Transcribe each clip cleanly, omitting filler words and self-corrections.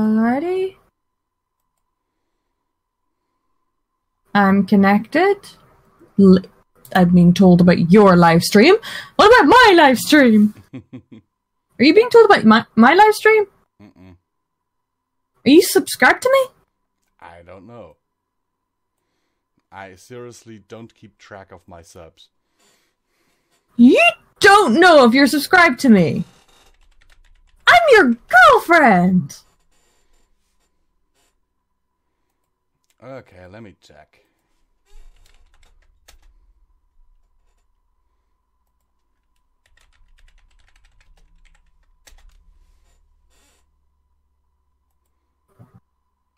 Alrighty. I'm connected. I'm being told about your live stream. What about my live stream? Are you being told about my live stream? Mm-mm. Are you subscribed to me? I don't know. I seriously don't keep track of my subs. You don't know if you're subscribed to me. I'm your girlfriend. Okay, let me check.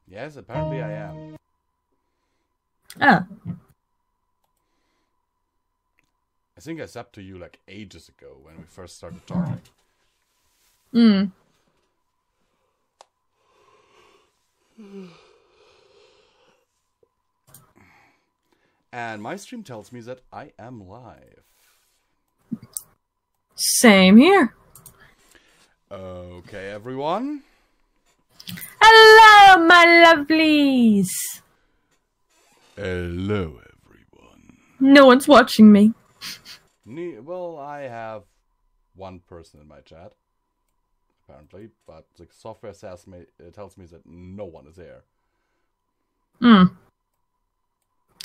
Yes, apparently I am. Oh. I think I subbed to you like ages ago when we first started talking. Hmm. And my stream tells me that I am live. Same here. Okay, everyone. Hello, my lovelies. Hello, everyone. No one's watching me. Well, I have one person in my chat, apparently, but the software tells me that no one is there. Hmm.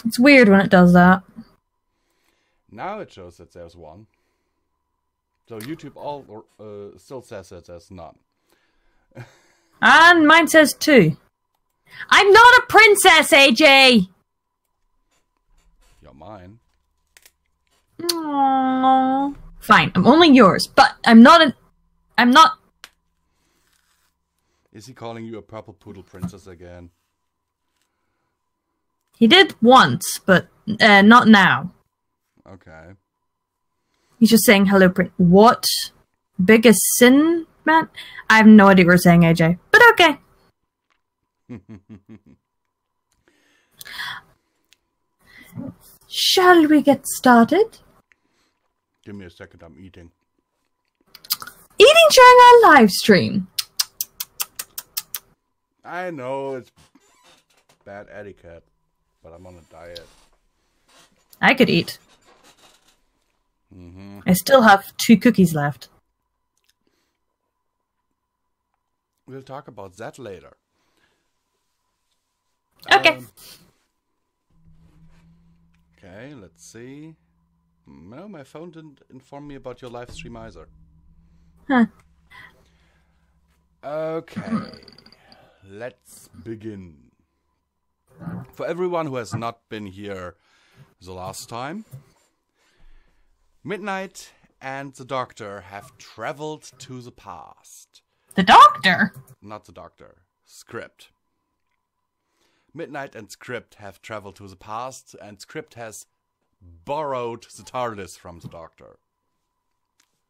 It's weird when it does that. Now it shows that there's one. So YouTube still says that there's none. And mine says 2. I'm not a princess, AJ! You're mine. Aww. Fine, I'm only yours, but I'm not. Is he calling you a purple poodle princess again? He did once, but not now. Okay. He's just saying hello, Prince. What? Biggest sin, man? I have no idea what you're saying, AJ. But okay. Shall we get started? Give me a second, I'm eating. Eating during our live stream. I know it's bad etiquette, but I'm on a diet. I could eat. Mm-hmm. I still have 2 cookies left. We'll talk about that later. Okay. Okay, let's see. No, my phone didn't inform me about your live stream either. Huh. Okay, let's begin. For everyone who has not been here the last time, Midnight and the Doctor have traveled to the past. The Doctor? Not the Doctor. Script. Midnight and Script have traveled to the past, and Script has borrowed the TARDIS from the Doctor.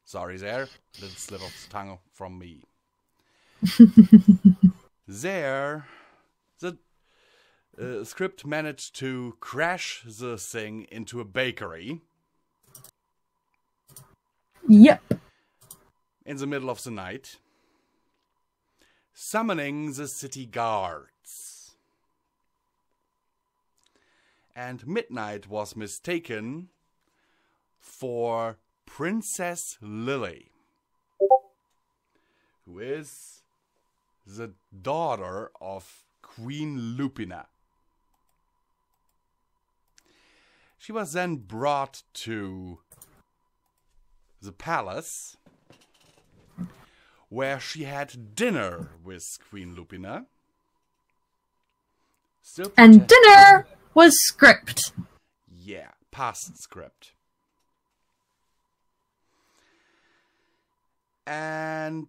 Sorry there, little slip of the tongue from me. There, the Script managed to crash the thing into a bakery. Yep. In the middle of the night, summoning the city guards. And Midnight was mistaken for Princess Lily, who is the daughter of Queen Lupina. She was then brought to the palace, where she had dinner with Queen Lupina. And dinner was Script. Yeah, past Script. And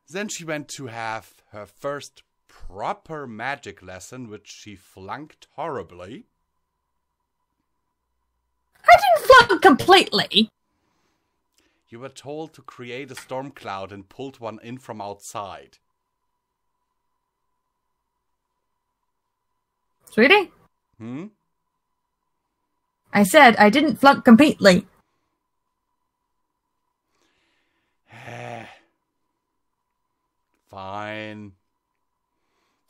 then she went to have her first proper magic lesson, which she flunked horribly. I didn't flunk completely. You were told to create a storm cloud and pulled one in from outside. Sweetie? Hmm? I said I didn't flunk completely. Fine.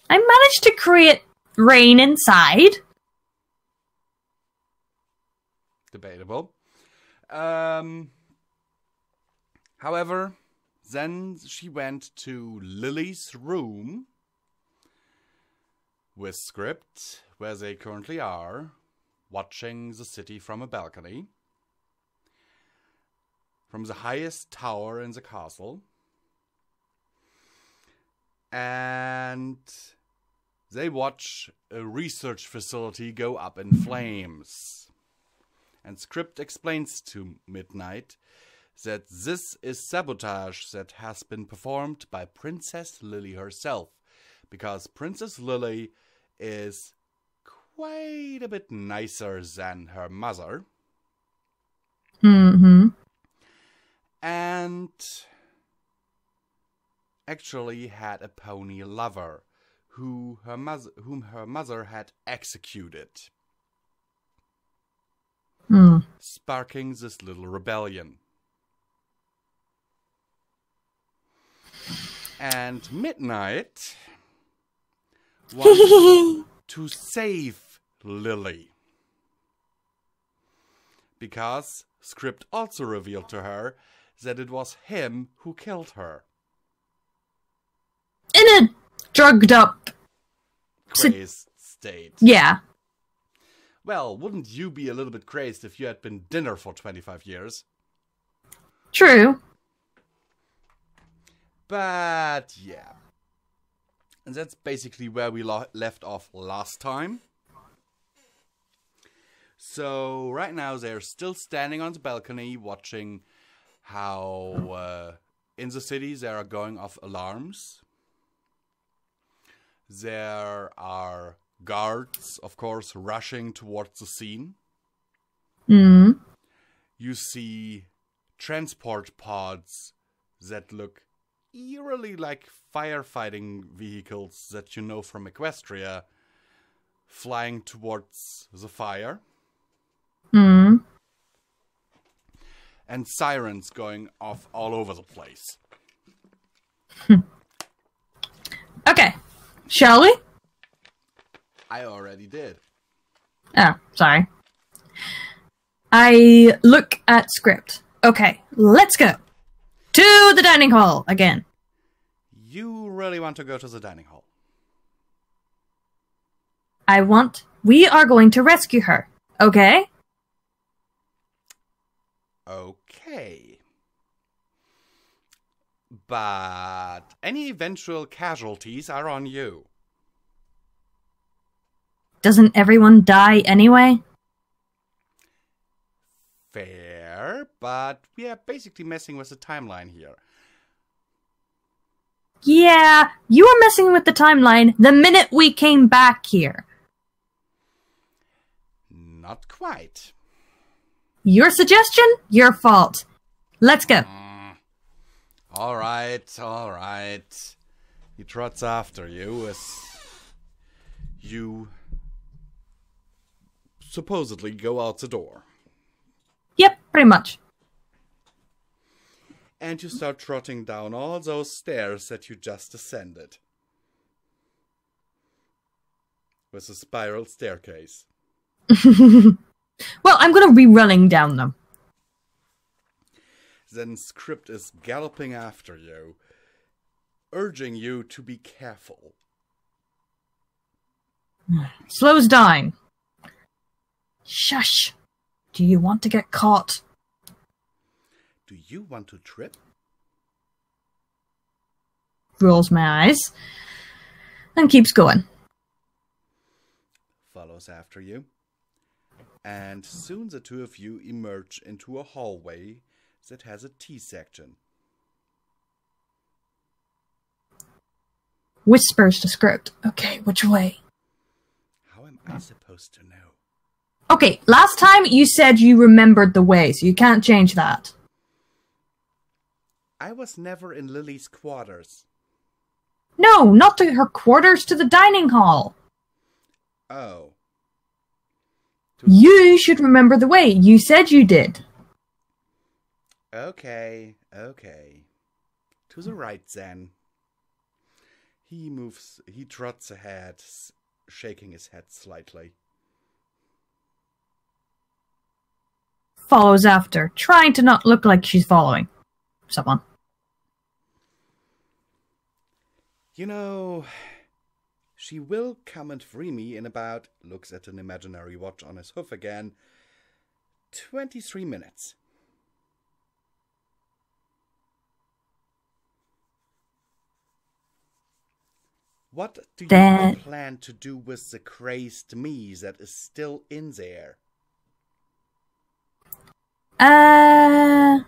I managed to create rain inside. Debatable. However, then she went to Lily's room with Script, where they currently are, watching the city from a balcony, from the highest tower in the castle. And they watch a research facility go up in flames. And Script explains to Midnight that this is sabotage that has been performed by Princess Lily herself, because Princess Lily is quite a bit nicer than her mother. Mm-hmm. And actually had a pony lover whom her mother had executed. Sparking this little rebellion. And Midnight wants to save Lily. Because Script also revealed to her that it was him who killed her. In a drugged up... crazed state. Yeah. Well, wouldn't you be a little bit crazed if you had been dinner for 25 years? True. But, yeah. And that's basically where we left off last time. So, right now they're still standing on the balcony watching how in the city there are going off alarms. There are guards, of course, rushing towards the scene. Mm. You see transport pods that look eerily like firefighting vehicles that you know from Equestria flying towards the fire. Mm. And sirens going off all over the place. Okay. Shall we? I already did. Oh, sorry. I look at Script. Okay, let's go. To the dining hall again. You really want to go to the dining hall? We are going to rescue her. Okay? Okay. But any eventual casualties are on you. Doesn't everyone die anyway? Fair, but we are basically messing with the timeline here. Yeah, you were messing with the timeline the minute we came back here. Not quite. Your suggestion? Your fault. Let's go. All right. He trots after you as you supposedly go out the door. Yep, pretty much. And you start trotting down all those stairs that you just ascended. With a spiral staircase. Well, I'm gonna be running down them. Then Script is galloping after you, urging you to be careful. Slows down. Shush. Do you want to get caught? Do you want to trip? Rolls my eyes. And keeps going. Follows after you. And soon the two of you emerge into a hallway that has a T section. Whispers to Script. Okay, which way? How am I supposed to know? Okay, last time you said you remembered the way, so you can't change that. I was never in Lily's quarters. No, not to her quarters, to the dining hall. Oh. You should remember the way. You said you did. Okay. To the right, then. He trots ahead, shaking his head slightly. Follows after, trying to not look like she's following someone. You know, she will come and free me in about, looks at an imaginary watch on his hoof again, 23 minutes. What do you plan to do with the crazed me that is still in there? Have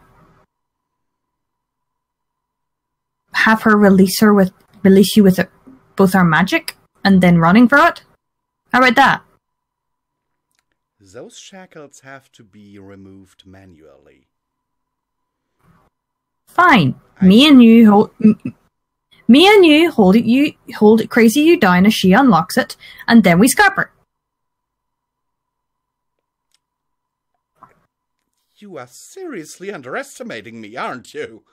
her release you with both our magic and then running for it? How about that? Those shackles have to be removed manually. Fine. Me and you hold it crazy you down as she unlocks it, and then we scrap her. You are seriously underestimating me, aren't you?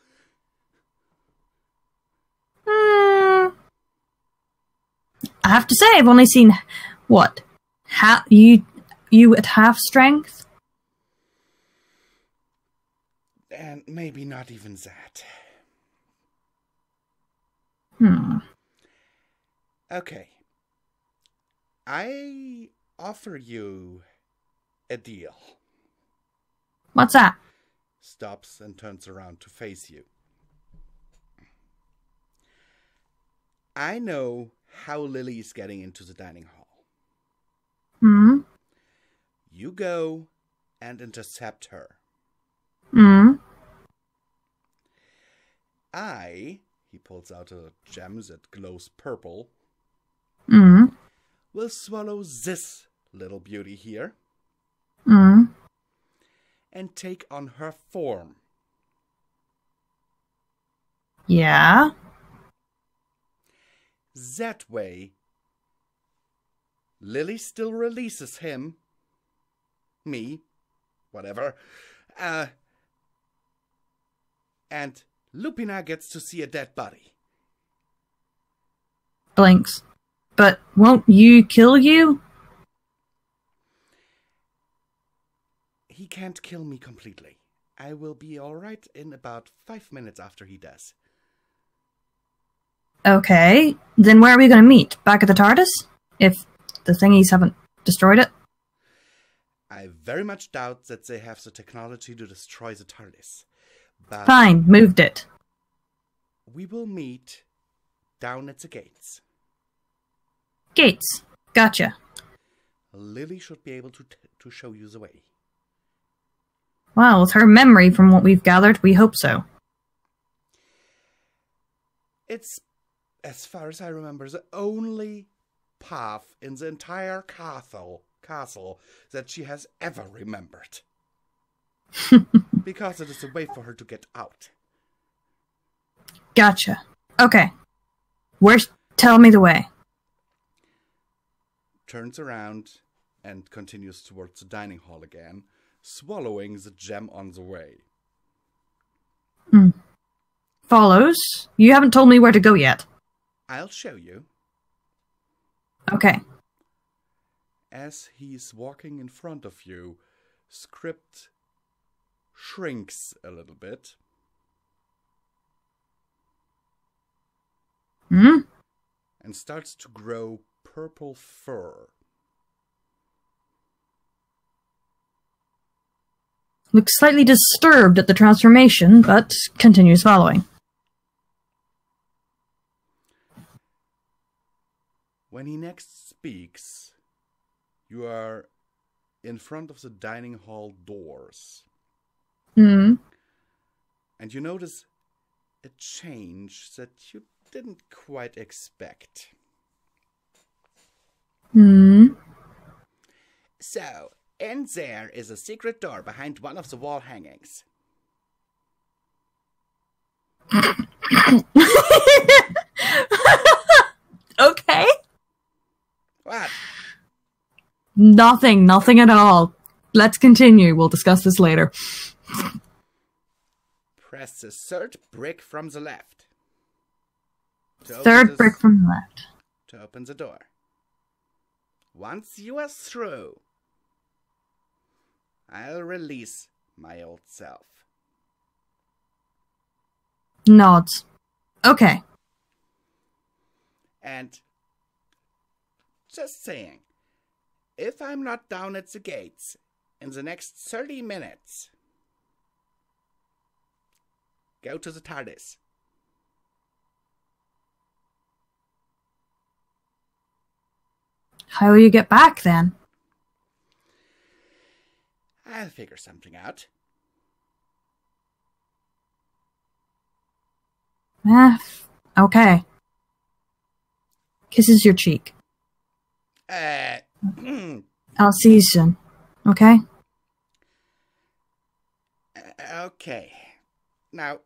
I have to say, I've only seen what? You at half strength? And maybe not even that. Okay. I offer you a deal. What's that? Stops and turns around to face you. I know how Lily is getting into the dining hall. You go and intercept her. He pulls out a gem that glows purple, will swallow this little beauty here, and take on her form. Yeah? That way, Lily still releases him, me, whatever, and Lupina gets to see a dead body. Blinks. But won't you kill you? He can't kill me completely. I will be alright in about 5 minutes after he does. Okay, then where are we going to meet? Back at the TARDIS? If the thingies haven't destroyed it? I very much doubt that they have the technology to destroy the TARDIS. But fine, moved it. We will meet down at the gates. Gates. Gotcha. Lily should be able to show you the way. Well, with her memory from what we've gathered, we hope so. It's, as far as I remember, the only path in the entire castle that she has ever remembered. Because it is a way for her to get out. Gotcha. Okay. Tell me the way. Turns around and continues towards the dining hall again, swallowing the gem on the way. Follows. You haven't told me where to go yet. I'll show you. Okay. As he's walking in front of you, Script shrinks a little bit. And starts to grow purple fur. Looks slightly disturbed at the transformation, but continues following. When he next speaks, you are in front of the dining hall doors. And you notice a change that you didn't quite expect. So, in there is a secret door behind one of the wall hangings. Okay. What? Nothing at all. Let's continue. We'll discuss this later. Press the third brick from the left. Third brick from the left. To open the door. Once you are through, I'll release my old self. Nods. Okay. And just saying, if I'm not down at the gates in the next 30 minutes, go to the TARDIS. How will you get back then? I'll figure something out. Okay. Kisses your cheek. I'll see you soon. Okay? Okay. Now,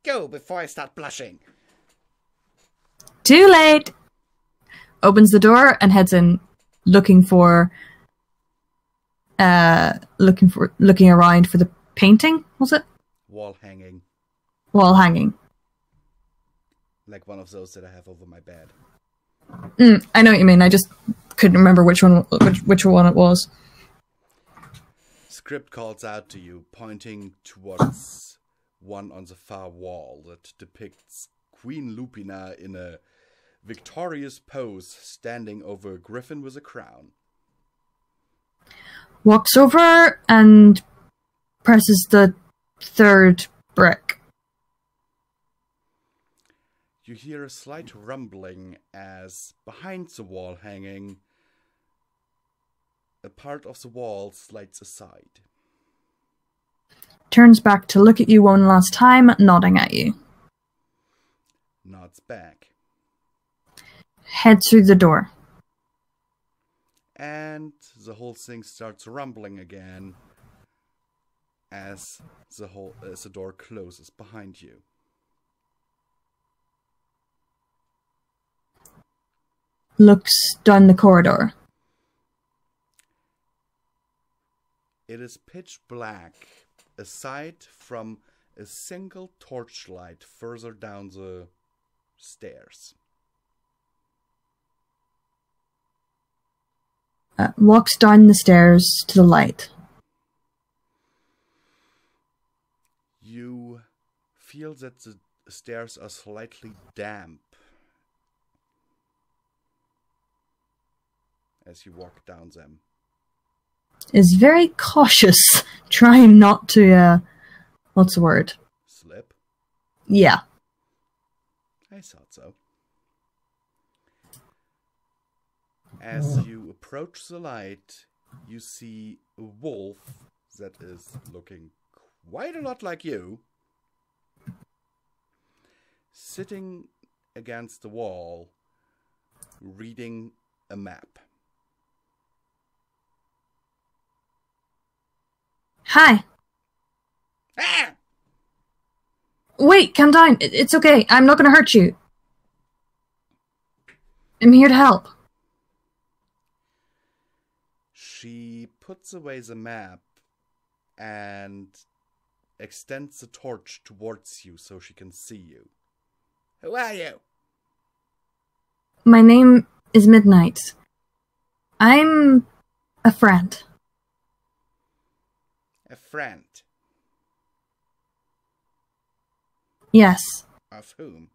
go before I start blushing. Too late! Opens the door and heads in, looking around for the painting, was it? Wall hanging. Wall hanging. Like one of those that I have over my bed. I know what you mean. I just couldn't remember which one it was. Script calls out to you, pointing towards one on the far wall that depicts Queen Lupina in a victorious pose, standing over a griffin with a crown. Walks over and presses the third brick. You hear a slight rumbling as, behind the wall hanging, a part of the wall slides aside. Turns back to look at you one last time, nodding at you. Nods back. Heads through the door. And the whole thing starts rumbling again as the door closes behind you. Looks down the corridor. It is pitch black, aside from a single torchlight further down the stairs. Walks down the stairs to the light. You feel that the stairs are slightly damp as you walk down them. Is very cautious, trying not to, what's the word? Slip? Yeah. I thought so. As you approach the light, you see a wolf that is looking quite a lot like you, sitting against the wall, reading a map. Hi. Ah! Wait, calm down. It's okay. I'm not going to hurt you. I'm here to help. She puts away the map and extends the torch towards you so she can see you. Who are you? My name is Midnight. I'm a friend. A friend. Yes. Of whom?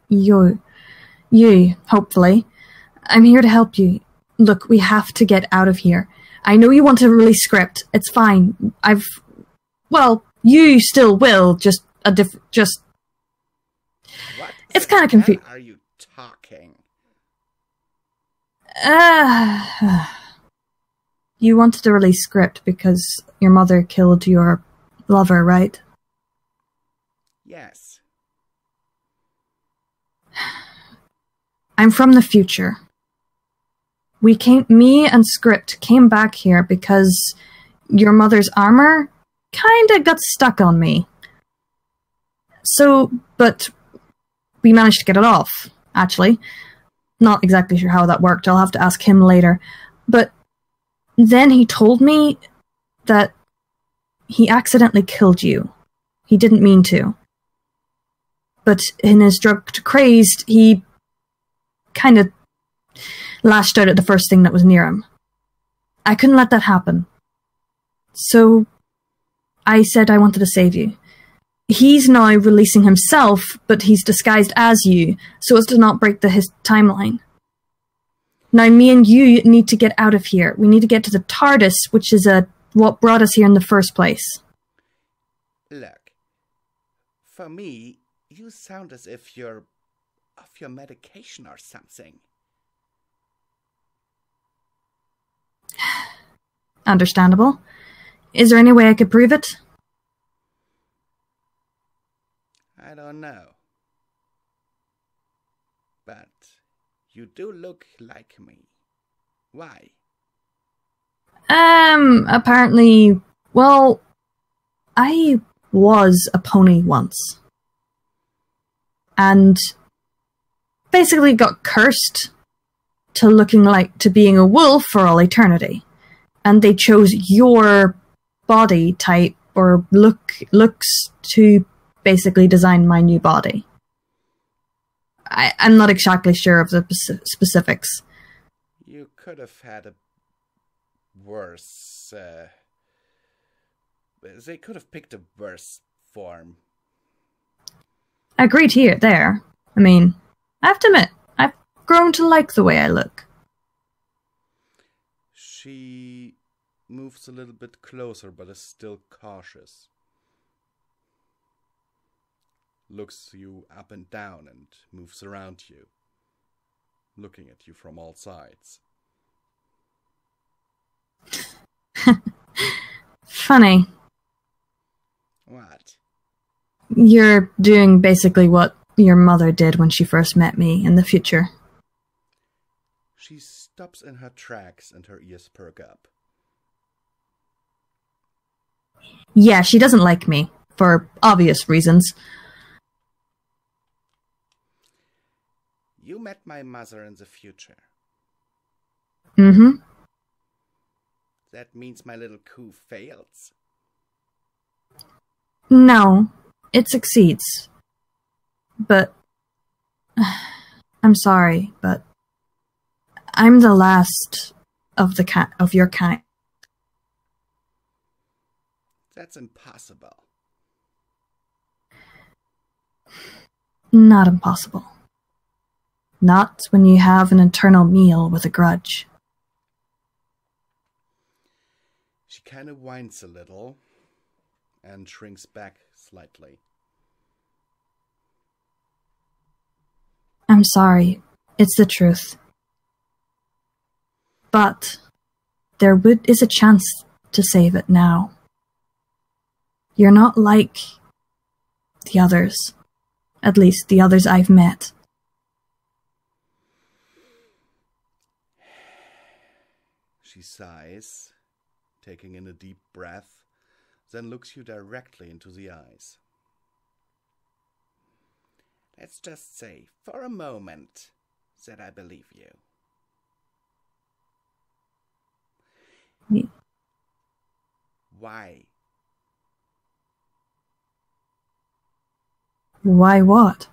You, hopefully. I'm here to help you. Look, we have to get out of here. I know you want to release script. It's fine. Well, you still will, just a just... What it's kind of confusing. Are you talking? You wanted to release script because your mother killed your lover, right? Yes. I'm from the future. Me and Script came back here because your mother's armor kinda got stuck on me. So, but we managed to get it off, actually. Not exactly sure how that worked, I'll have to ask him later. But then he told me that he accidentally killed you. He didn't mean to. but in his drugged crazed, he kind of lashed out at the first thing that was near him. I couldn't let that happen. So I said I wanted to save you. He's now releasing himself, but he's disguised as you, so as to not break his timeline. Now me and you need to get out of here. We need to get to the TARDIS, which is what brought us here in the first place. Look, for me, you sound as if you're off your medication or something. Understandable. Is there any way I could prove it? I don't know. But you do look like me. Why? Apparently, well, I was a pony once. And basically got cursed to being a wolf for all eternity. And they chose your body type or looks to basically design my new body. I'm not exactly sure of the specifics. You could have had a worse... they could have picked a worse form. I agree there. I mean, I have to admit, I've grown to like the way I look. She moves a little bit closer, but is still cautious. Looks you up and down and moves around you, looking at you from all sides. Funny. What? You're doing basically what your mother did when she first met me in the future. She stops in her tracks and her ears perk up. Yeah, she doesn't like me, for obvious reasons. You met my mother in the future. Mm-hmm. That means my little coup fails? No, it succeeds. But... I'm sorry, but... I'm the last of your kind. That's impossible. Not impossible. Not when you have an eternal meal with a grudge. She kind of whines a little and shrinks back slightly. I'm sorry. It's the truth. But there is a chance to save it now. You're not like the others. At least the others I've met. She sighs, taking in a deep breath, then looks you directly into the eyes. Let's just say, for a moment, that I believe you. Me. Why? Why what?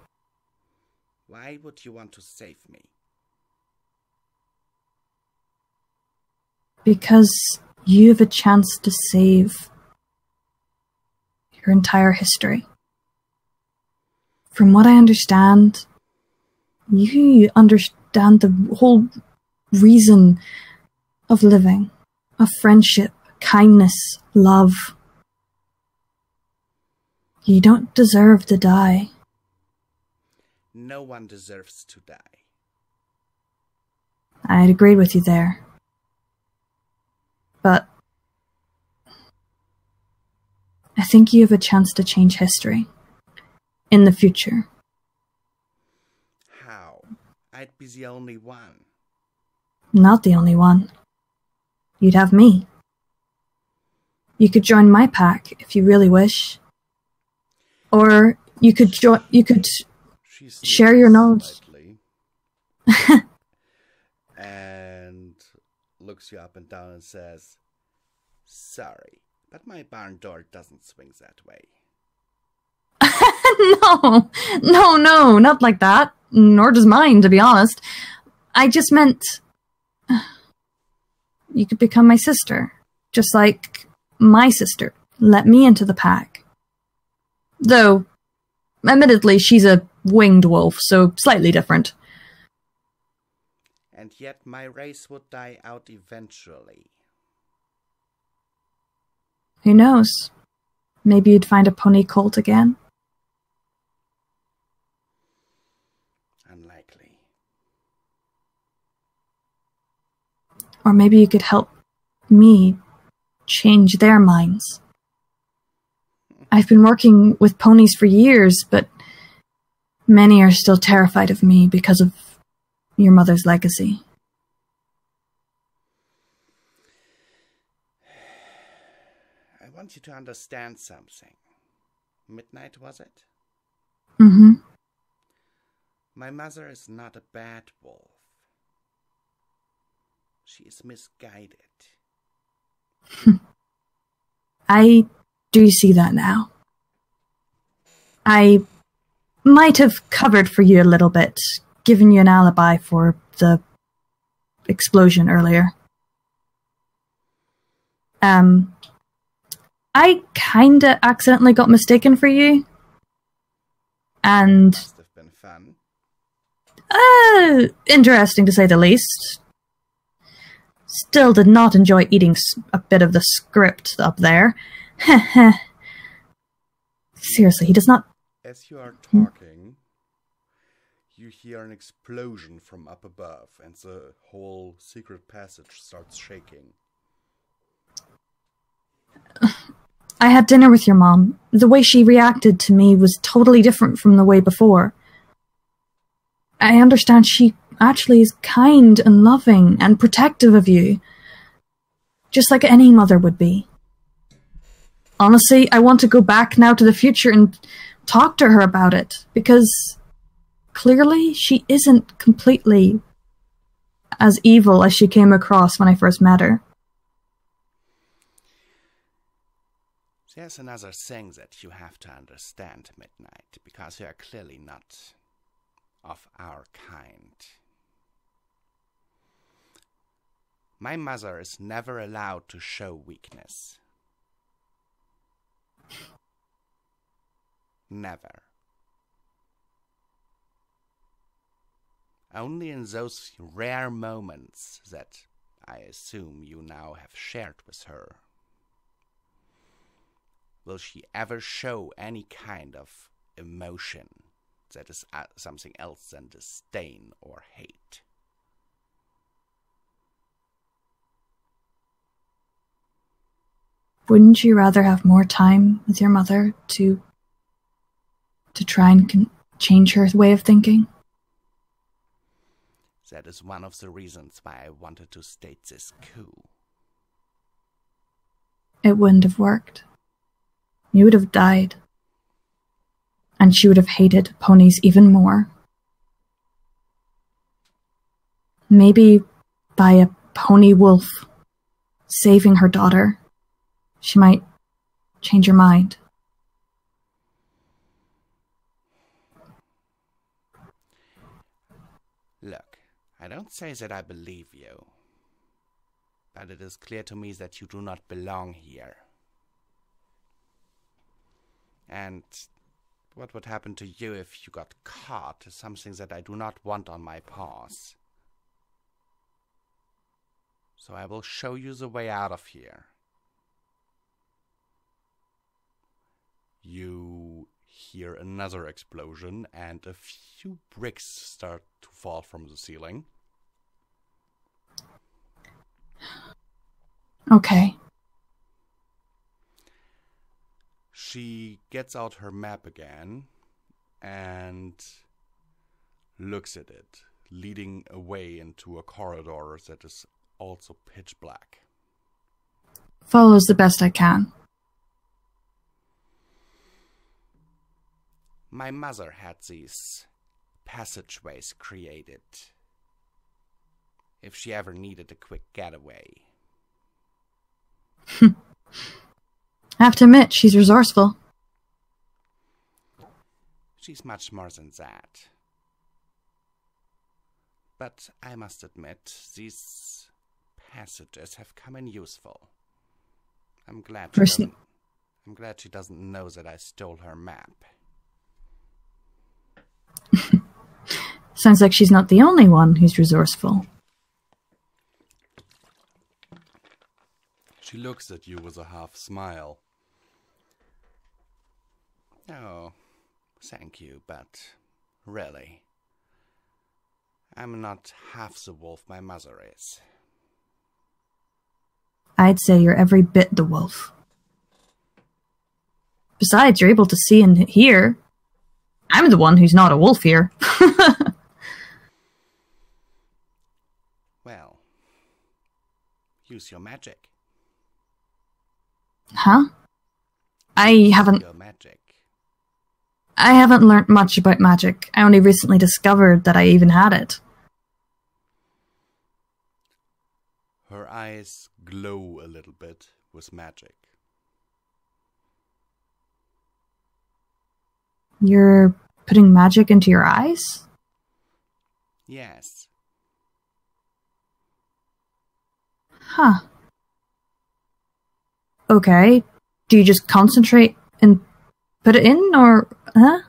Why would you want to save me? Because you have a chance to save your entire history. From what I understand, you understand the whole reason of living, of friendship, kindness, love. You don't deserve to die. No one deserves to die. I'd agree with you there. But I think you have a chance to change history in the future. How? I'd be the only one. Not the only one. You'd have me. You could join my pack if you really wish. Or you could share your knowledge. And looks you up and down and says, "Sorry, but my barn door doesn't swing that way." No, not like that. Nor does mine, to be honest. I just meant you could become my sister. Just like my sister let me into the pack. Though, admittedly, she's a winged wolf, so slightly different. And yet my race would die out eventually. Who knows? Maybe you'd find a pony cult again. Unlikely. Or maybe you could help me change their minds. I've been working with ponies for years, but many are still terrified of me because of your mother's legacy. I want you to understand something. Midnight, was it? Mm-hmm. My mother is not a bad wolf. She is misguided. I do see that now. I might have covered for you a little bit, given you an alibi for the explosion earlier. I kinda accidentally got mistaken for you. And Must have been fun. interesting to say the least. Still did not enjoy eating a bit of the script up there. Seriously, he does not... As you are talking, you hear an explosion from up above, and the whole secret passage starts shaking. I had dinner with your mom. The way she reacted to me was totally different from the way before. I understand she actually is kind and loving and protective of you. Just like any mother would be. Honestly, I want to go back now to the future and talk to her about it, because clearly she isn't completely as evil as she came across when I first met her. There's another thing that you have to understand, Midnight, because you are clearly not of our kind. My mother is never allowed to show weakness. Never. Only in those rare moments that I assume you now have shared with her will she ever show any kind of emotion that is something else than disdain or hate. Wouldn't you rather have more time with your mother to try and change her way of thinking? That is one of the reasons why I wanted to stage this coup. It wouldn't have worked. You would have died. And she would have hated ponies even more. Maybe by a Pony&Wolf saving her daughter, she might change her mind. Look, I don't say that I believe you, but it is clear to me that you do not belong here. And what would happen to you if you got caught is something that I do not want on my paws. So I will show you the way out of here. You hear another explosion, and a few bricks start to fall from the ceiling. Okay. She gets out her map again and looks at it, leading away into a corridor that is also pitch black. Follows the best I can. My mother had these passageways created if she ever needed a quick getaway. I have to admit, she's resourceful. She's much more than that. But I must admit, these passages have come in useful. I'm glad she doesn't know that I stole her map. Sounds like she's not the only one who's resourceful. She looks at you with a half smile. Oh, thank you, but really, I'm not half the wolf my mother is. I'd say you're every bit the wolf. Besides, you're able to see and hear. I'm the one who's not a wolf here. Well, use your magic. Huh? I haven't Your magic. learnt much about magic. I only recently discovered that I even had it. Her eyes glow a little bit with magic. You're putting magic into your eyes? Yes. Huh. Okay. Do you just concentrate and put it in, or... huh?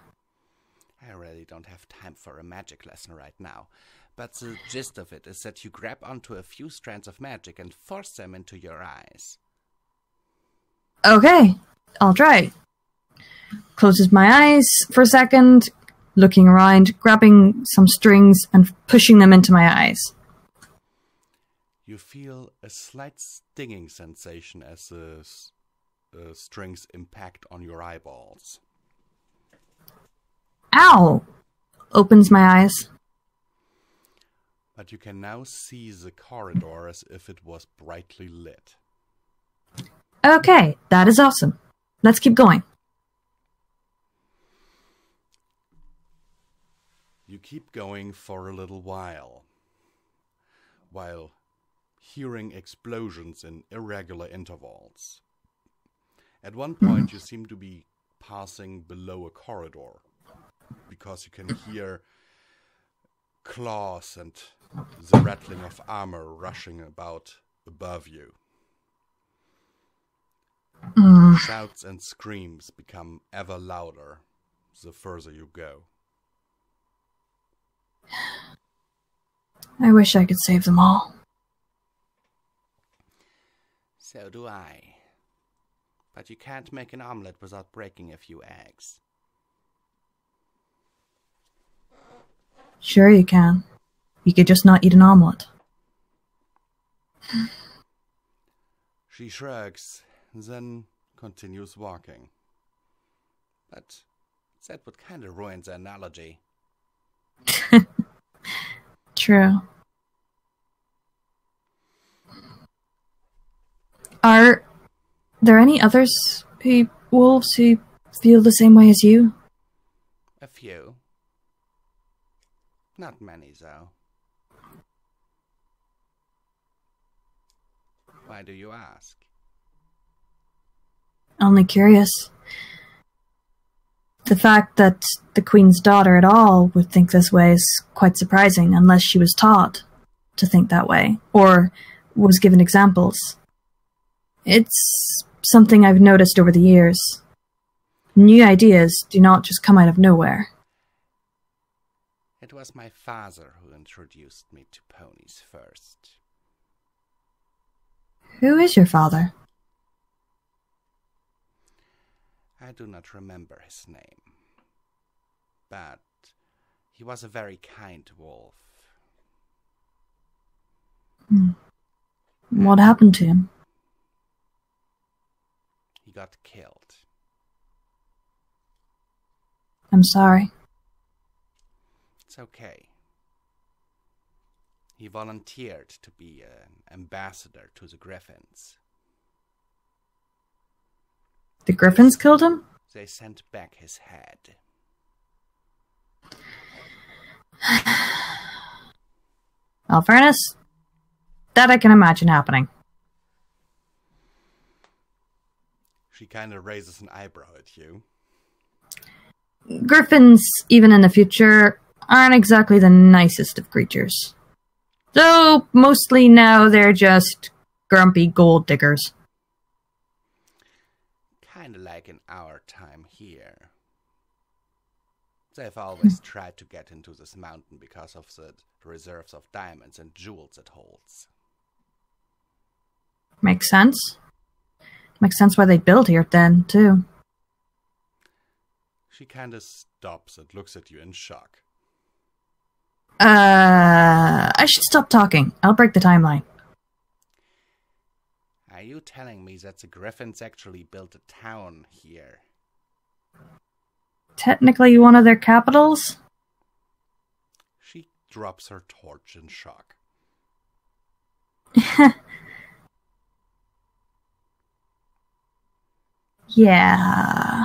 I really don't have time for a magic lesson right now. But the gist of it is that you grab onto a few strands of magic and force them into your eyes. Okay. I'll try. Closes my eyes for a second, looking around, grabbing some strings and pushing them into my eyes. You feel a slight stinging sensation as the strings impact on your eyeballs. Ow! Opens my eyes. But you can now see the corridor as if it was brightly lit. Okay, that is awesome. Let's keep going. You keep going for a little while hearing explosions in irregular intervals. At one point you seem to be passing below a corridor, because you can hear claws and the rattling of armor rushing about above you. Shouts and screams become ever louder the further you go. I wish I could save them all. So do I. But you can't make an omelette without breaking a few eggs. Sure you can. You could just not eat an omelet. She shrugs, then continues walking. But that would kind of ruin the analogy. True. Are there any others wolves who feel the same way as you? A few. Not many, though. Why do you ask? Only curious. The fact that the Queen's daughter at all would think this way is quite surprising, unless she was taught to think that way, or was given examples. It's something I've noticed over the years. New ideas do not just come out of nowhere. It was my father who introduced me to ponies first. Who is your father? I do not remember his name. But he was a very kind wolf. What happened to him? He got killed. I'm sorry. It's okay. He volunteered to be an ambassador to the Griffins. The Griffins killed him? They sent back his head. Well, fairness, that I can imagine happening. She kind of raises an eyebrow at you. Griffins, even in the future, aren't exactly the nicest of creatures. Though, mostly now they're just grumpy gold diggers. Kinda like in our time here. They've always tried to get into this mountain because of the reserves of diamonds and jewels it holds. Makes sense. Makes sense why they built here then, too. She kinda stops and looks at you in shock. I should stop talking. I'll break the timeline. Are you telling me that the Griffins actually built a town here? Technically one of their capitals? She drops her torch in shock. Yeah.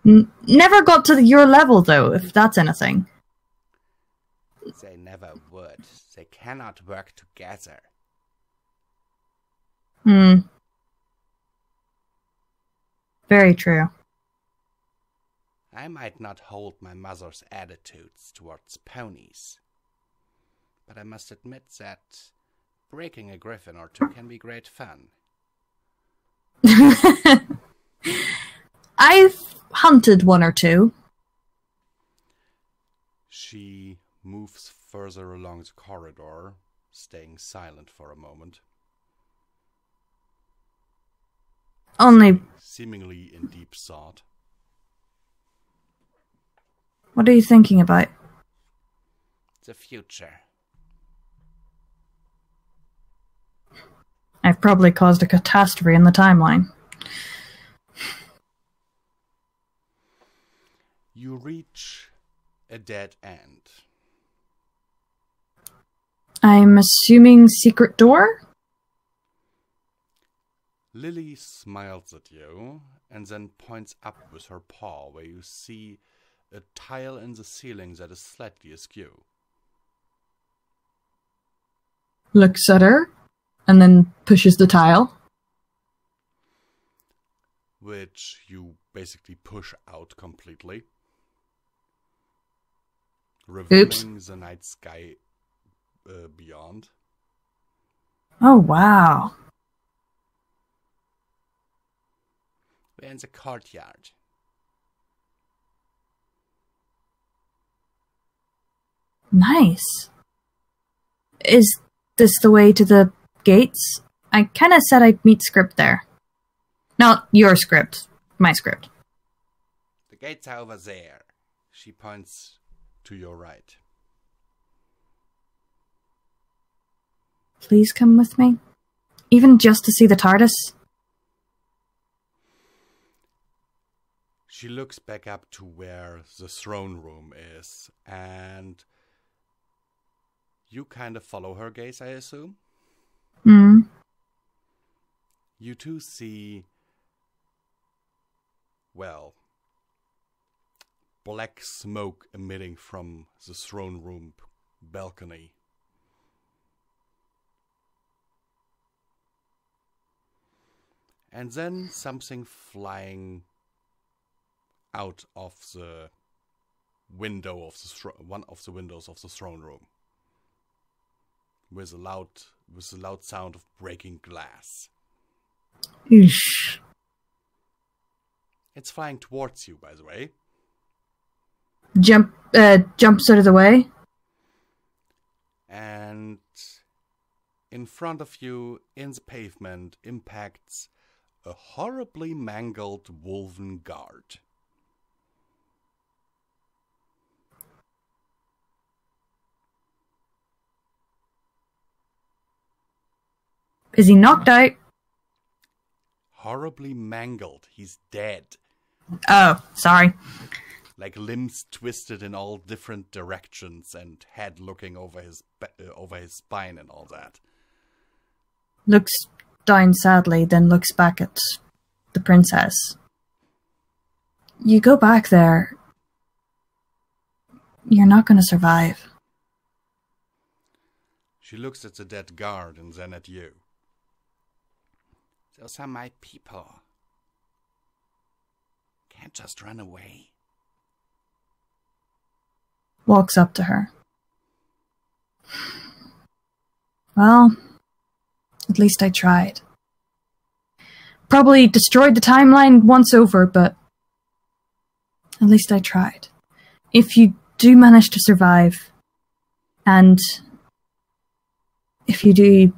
Never got to your level, though, if that's anything. They never would. They cannot work together. Very true. I might not hold my mother's attitudes towards ponies, but I must admit that breaking a griffin or two can be great fun. I've hunted one or two. She moves further along the corridor, staying silent for a moment. Only... Seemingly in deep thought. What are you thinking about? The future. I've probably caused a catastrophe in the timeline. You reach a dead end. I'm assuming secret door? Lily smiles at you and then points up with her paw where you see a tile in the ceiling that is slightly askew. Looks at her, and then pushes the tile. Which you basically push out completely. Revealing the night sky beyond. Oh, wow. We're in the courtyard. Nice. Is this the way to the gates? I kinda said I'd meet Script there. Not your script, my script. The gates are over there. She points to your right. Please come with me. Even just to see the TARDIS. She looks back up to where the throne room is, and you kind of follow her gaze, I assume? You two see, well, black smoke emitting from the throne room balcony. And then something flying out of the window of the one of the windows of the throne room, with a loud sound of breaking glass. Eesh. It's flying towards you, by the way. Jumps out of the way. And in front of you, in the pavement, impacts a horribly mangled wolven guard. Is he knocked out? Horribly mangled. He's dead. Oh, sorry. Like limbs twisted in all different directions and head looking over his spine and all that. Looks down sadly, then looks back at the princess. You go back there. You're not going to survive. She looks at the dead guard and then at you. Those are my people. can't just run away. Walks up to her. Well, at least I tried. Probably destroyed the timeline once over, but at least I tried. If you do manage to survive, and if you do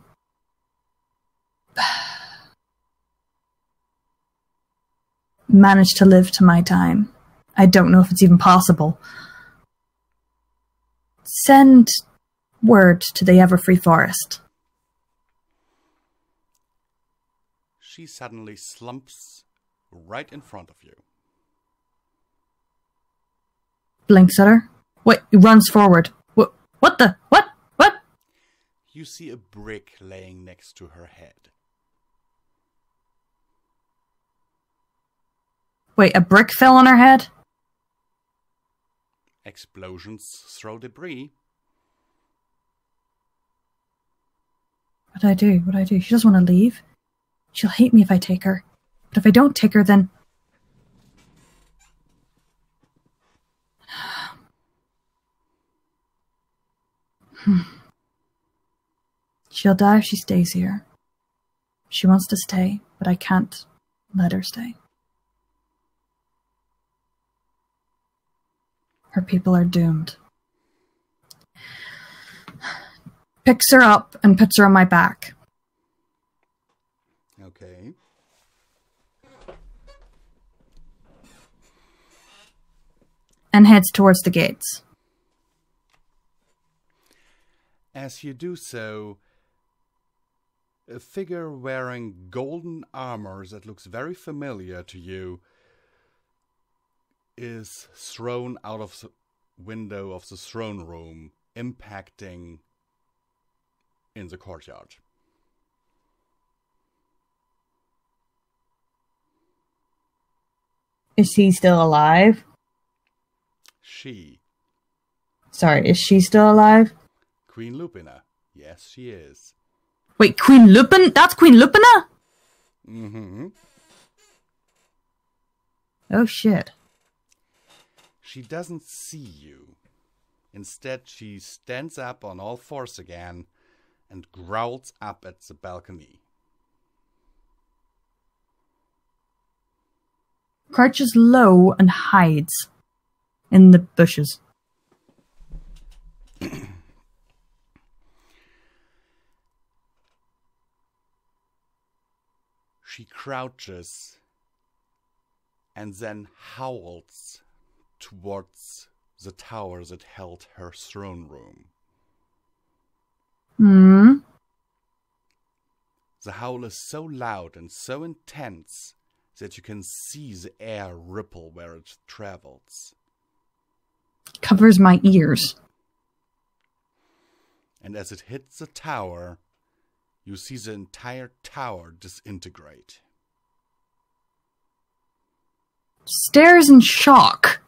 manage to live to my time, I don't know if it's even possible, send word to the Everfree Forest. She suddenly slumps right in front of you. Blinks at her. Wait, runs forward. What the? What? You see a brick laying next to her head. Wait, a brick fell on her head? Explosions throw debris. What'd I do? She doesn't want to leave. She'll hate me if I take her. But if I don't take her, then... She'll die if she stays here. She wants to stay, but I can't let her stay. Her people are doomed. Picks her up and puts her on my back. Okay. And heads towards the gates. As you do so, a figure wearing golden armor that looks very familiar to you is thrown out of the window of the throne room, impacting in the courtyard. Is he still alive? She. Sorry, is she still alive? Queen Lupina. Yes, she is. Wait, Queen Lupin? That's Queen Lupina? Mm-hmm. Oh, shit. She doesn't see you. Instead, she stands up on all fours again and growls up at the balcony. Crouches low and hides in the bushes. She crouches and then howls towards the tower that held her throne room. The howl is so loud and so intense that you can see the air ripple where it travels. Covers my ears. And as it hits the tower, you see the entire tower disintegrate. Stares in shock.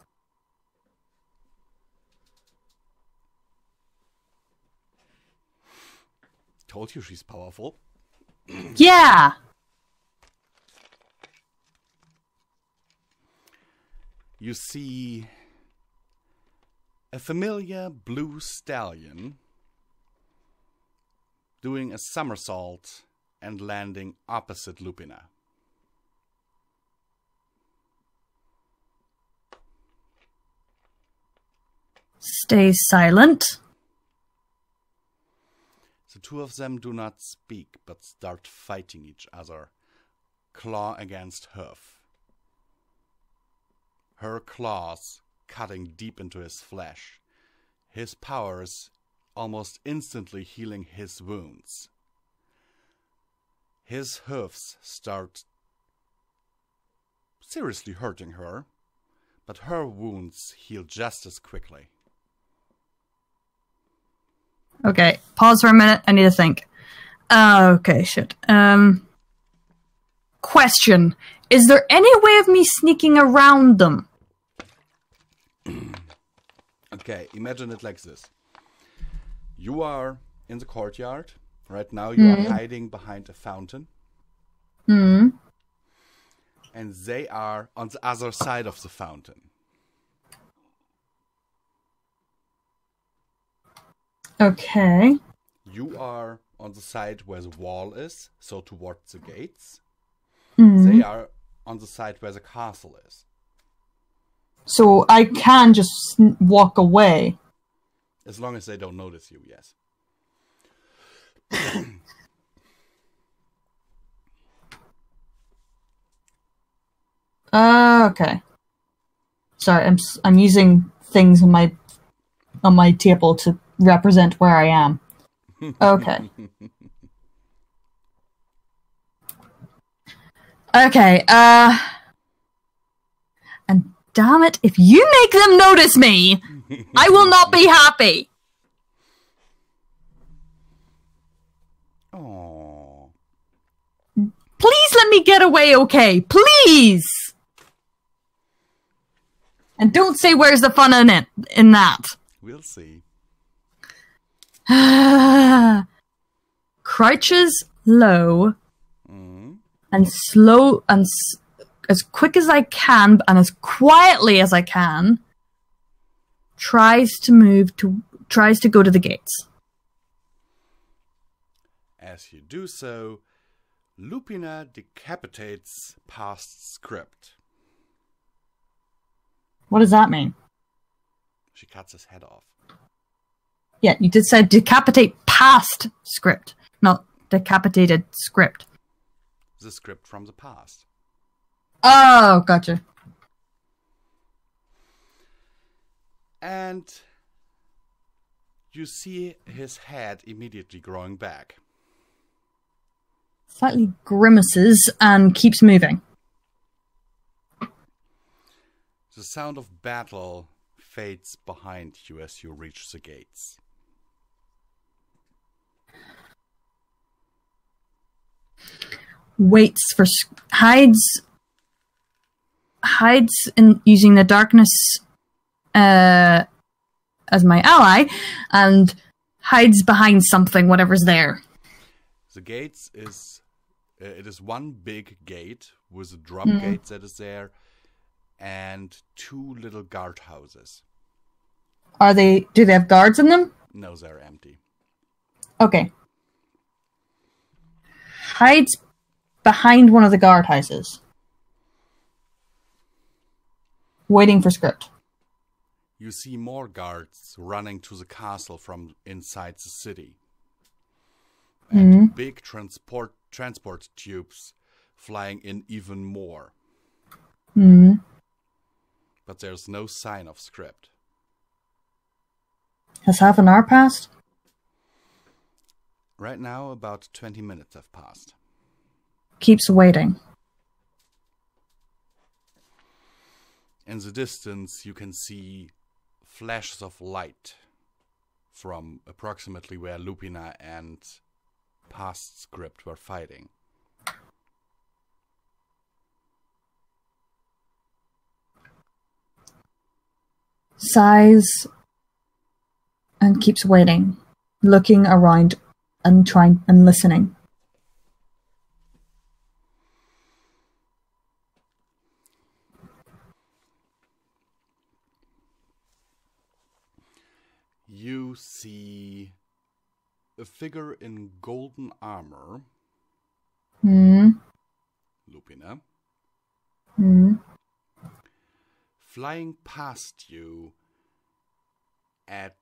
Told you she's powerful. Yeah! You see a familiar blue stallion doing a somersault and landing opposite Lupina. Stays silent. The two of them do not speak, but start fighting each other, claw against hoof. Her claws cutting deep into his flesh, his powers almost instantly healing his wounds. His hoofs start seriously hurting her, but her wounds heal just as quickly. Okay, pause for a minute. I need to think. Okay, shit. Question. Is there any way of me sneaking around them? Okay, imagine it like this. You are in the courtyard. Right now you are hiding behind a fountain. And they are on the other side of the fountain. Okay. You are on the side where the wall is, so towards the gates. Mm-hmm. They are on the side where the castle is. So I can just walk away. As long as they don't notice you, yes. Okay. Sorry, I'm using things on my table to represent where I am. Okay. Okay, and damn it, if you make them notice me, I will not be happy! Aww. Please let me get away, okay? Please! And don't say where's the fun in that. We'll see. Crouches low and slow and as quick as I can and as quietly as I can tries to go to the gates. As you do so, Lupina decapitates past script. What does that mean? She cuts his head off. Yeah, you did say decapitate past script, not decapitated script. The script from the past. Oh, gotcha. And you see his head immediately growing back. Slightly grimaces and keeps moving. The sound of battle fades behind you as you reach the gates. Waits for hides in using the darkness as my ally and hides behind something, whatever's there. The gates is it is one big gate with a drop gate that is there and two little guardhouses. Do they have guards in them? No, they're empty. Okay. Hides behind one of the guardhouses. Waiting for script. You see more guards running to the castle from inside the city. And big transport tubes flying in even more. But there's no sign of script. Has half an hour passed? Right now, about 20 minutes have passed. Keeps waiting. In the distance, you can see flashes of light from approximately where Lupina and past script were fighting. Sighs and keeps waiting, looking around and trying and listening. You see a figure in golden armor. Lupina. Flying past you at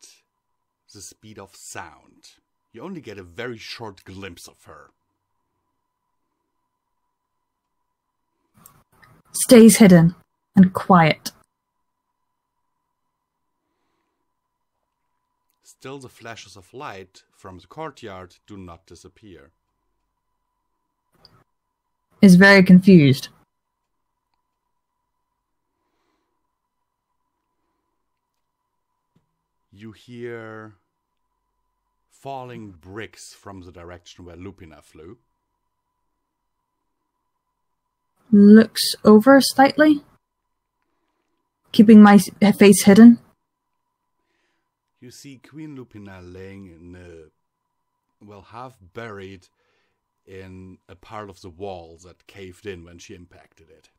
the speed of sound. You only get a very short glimpse of her. Stays hidden and quiet. Still, the flashes of light from the courtyard do not disappear. Is very confused. You hear falling bricks from the direction where Lupina flew. Looks over slightly, keeping my face hidden. You see Queen Lupina laying in half buried in a part of the wall that caved in when she impacted it.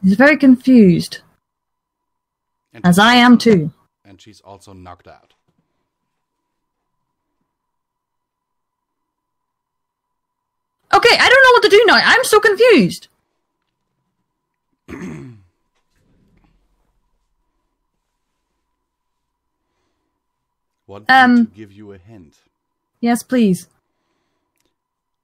He's very confused. And As I am too. And she's also knocked out. Okay, I don't know what to do now. I'm so confused. Want me to give you a hint? Yes, please.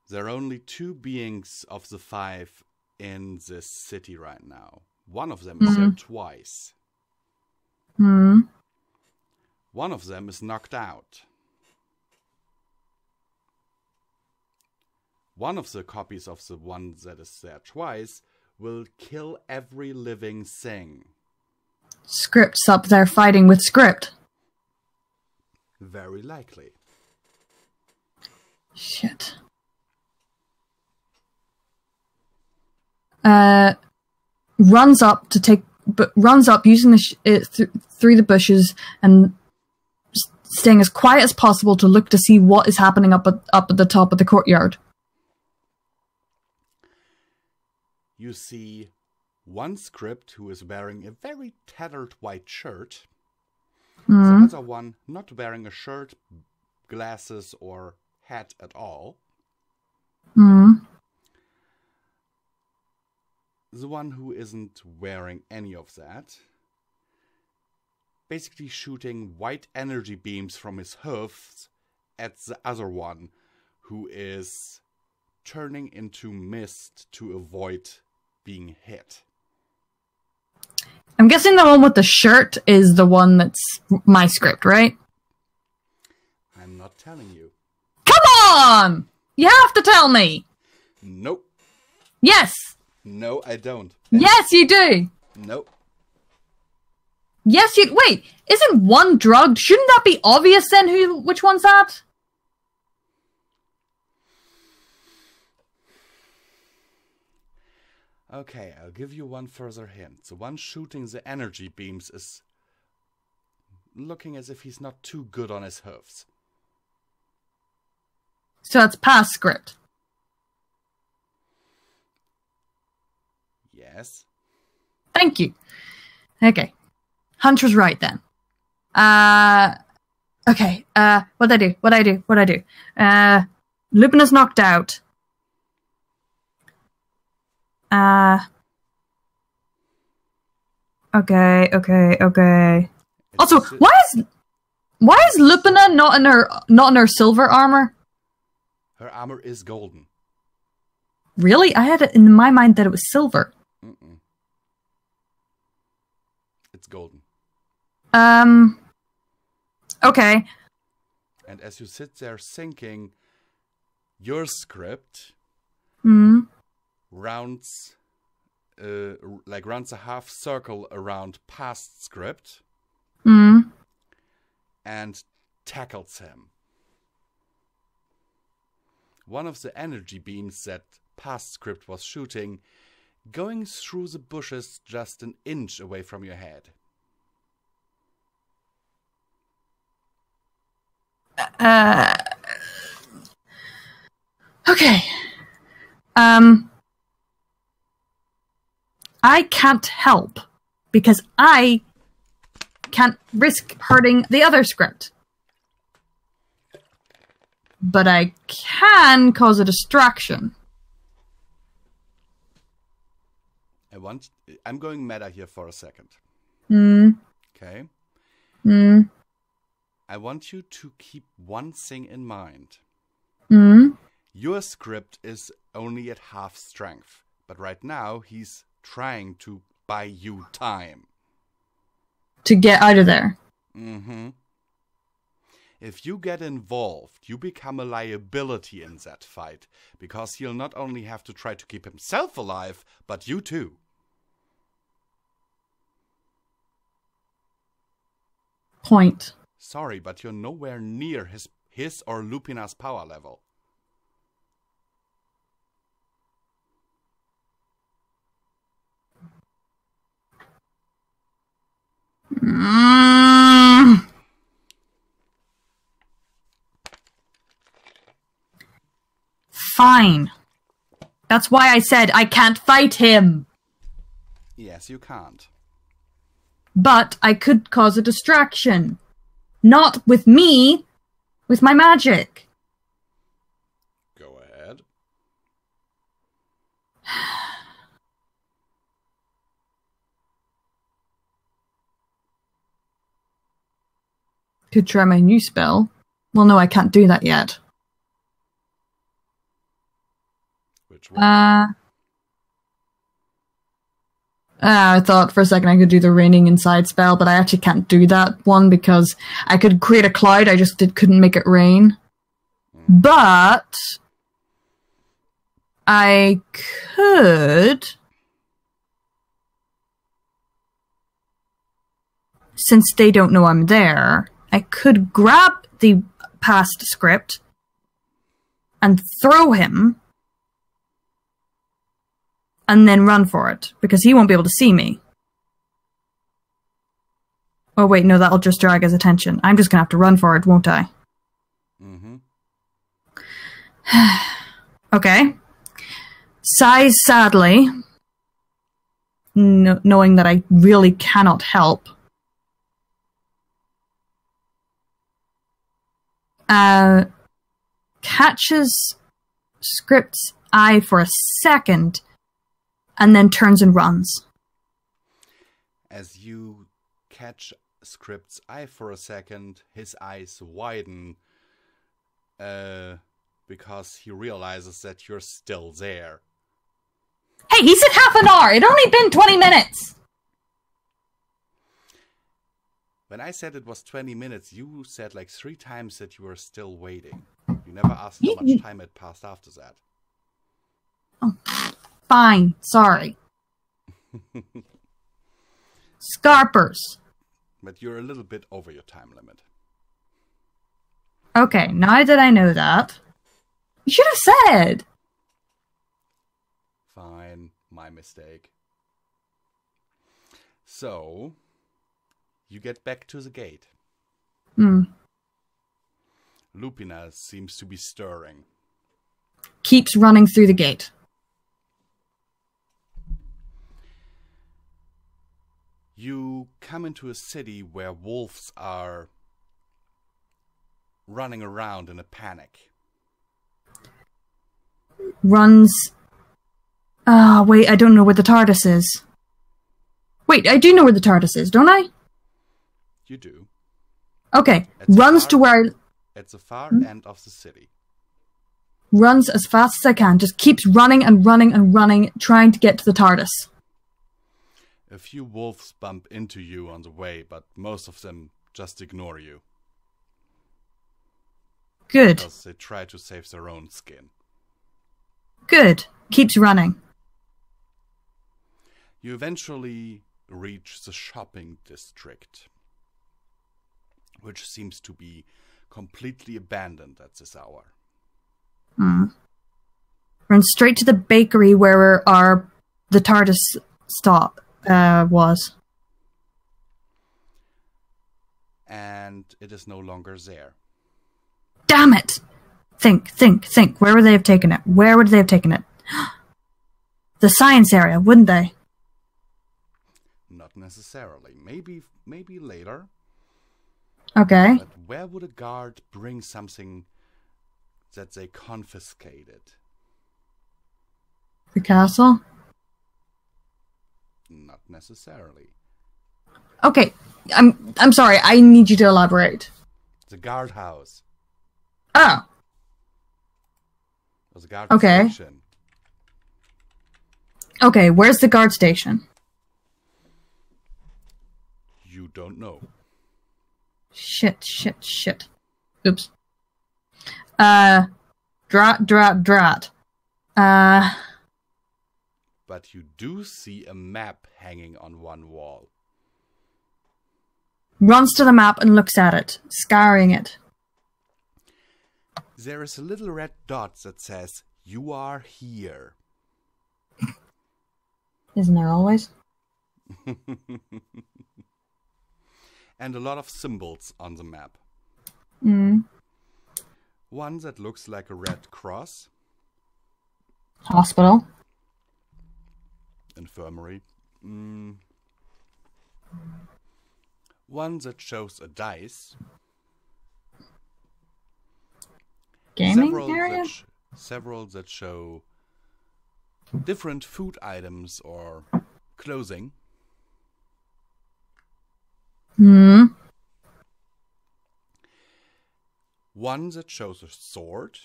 There are only 2 beings of the 5 in this city right now. One of them is there twice. Hmm. One of them is knocked out. One of the copies of the one that is there twice will kill every living thing. Script's up there fighting with Script. Very likely. Shit. Runs up to take, but runs up using the through the bushes and staying as quiet as possible to look to see what is happening up at the top of the courtyard. You see one Script who is wearing a very tattered white shirt. The other one not wearing a shirt, glasses, or hat at all. The one who isn't wearing any of that, basically shooting white energy beams from his hoofs at the other one, who is turning into mist to avoid being hit. I'm guessing the one with the shirt is the one that's my Script, right? I'm not telling you. Come on! You have to tell me! Nope. Yes! No, I don't. Yes, you do! Nope. Yes, you... Wait, isn't one drugged? Shouldn't that be obvious then which one's that? Okay, I'll give you one further hint. The one shooting the energy beams is looking as if he's not too good on his hoofs. So that's past Script. Yes. Thank you. Okay. Hunter's right then. Okay. What'd I do? Lupin is knocked out. Okay. Also, why is Lupina not in her silver armor? Her armor is golden. Really? I had it in my mind that it was silver. It's golden. Okay. And as you sit there thinking, your Script rounds a half circle around past Script and tackles him. One of the energy beams that past Script was shooting going through the bushes just an inch away from your head. Okay. I can't help because I can't risk hurting the other Script. But I can cause a distraction. I'm going meta here for a second. Okay? I want you to keep one thing in mind. Your Script is only at half strength, but right now he's trying to buy you time. To get out of there. If you get involved, you become a liability in that fight, because he'll not only have to try to keep himself alive, but you too. Point. Sorry, but you're nowhere near his or Lupina's power level. Fine. That's why I said I can't fight him. Yes, you can't. But I could cause a distraction. Not with me, with my magic. Go ahead. Could try my new spell. Well, no, I can't do that yet. Which one? I thought for a second I could do the raining inside spell, but I actually can't do that one because I could create a cloud, I just couldn't make it rain. But I could, since they don't know I'm there, I could grab the past script and throw him and then run for it, because he won't be able to see me. Oh wait, no, that'll just drag his attention. I'm just gonna have to run for it, won't I? Mm-hmm. Okay. Sighs sadly, knowing that I really cannot help. Catches Script's eye for a second, and then turns and runs. As you catch Script's eye for a second, his eyes widen because he realizes that you're still there. Hey, he said half an hour! It only been 20 minutes! When I said it was 20 minutes, you said like 3 times that you were still waiting. You never asked how much time had passed after that. Oh, fine, sorry. Scarpers. But you're a little bit over your time limit. Okay, now that I know that, you should have said. Fine, my mistake. So, you get back to the gate. Lupina seems to be stirring. Keeps running through the gate. You come into a city where wolves are running around in a panic. Runs... wait, I don't know where the TARDIS is. Wait, I do know where the TARDIS is, don't I? You do. Okay, runs to where I... At the far end of the city. Runs as fast as I can, just keeps running and running and running, trying to get to the TARDIS. A few wolves bump into you on the way, but most of them just ignore you. Good. Because they try to save their own skin. Good. Keeps running. You eventually reach the shopping district, which seems to be completely abandoned at this hour. Run straight to the bakery where the TARDIS stop was. And it is no longer there. Damn it! Think. Where would they have taken it? Where would they have taken it? The science area, wouldn't they? Not necessarily. Maybe later. Okay. But where would a guard bring something that they confiscated? The castle? Not necessarily. Okay, I'm sorry, I need you to elaborate. The guardhouse. Oh. Or the guard Okay. station. Okay, where's the guard station? You don't know. Shit. Oops. Drat. But you do see a map hanging on one wall. Runs to the map and looks at it, scouring it. There is a little red dot that says, "You are here." Isn't there always? And a lot of symbols on the map. One that looks like a red cross. Hospital. Infirmary. One that shows a dice. Gaming area? Several that show different food items or clothing. One that shows a sword.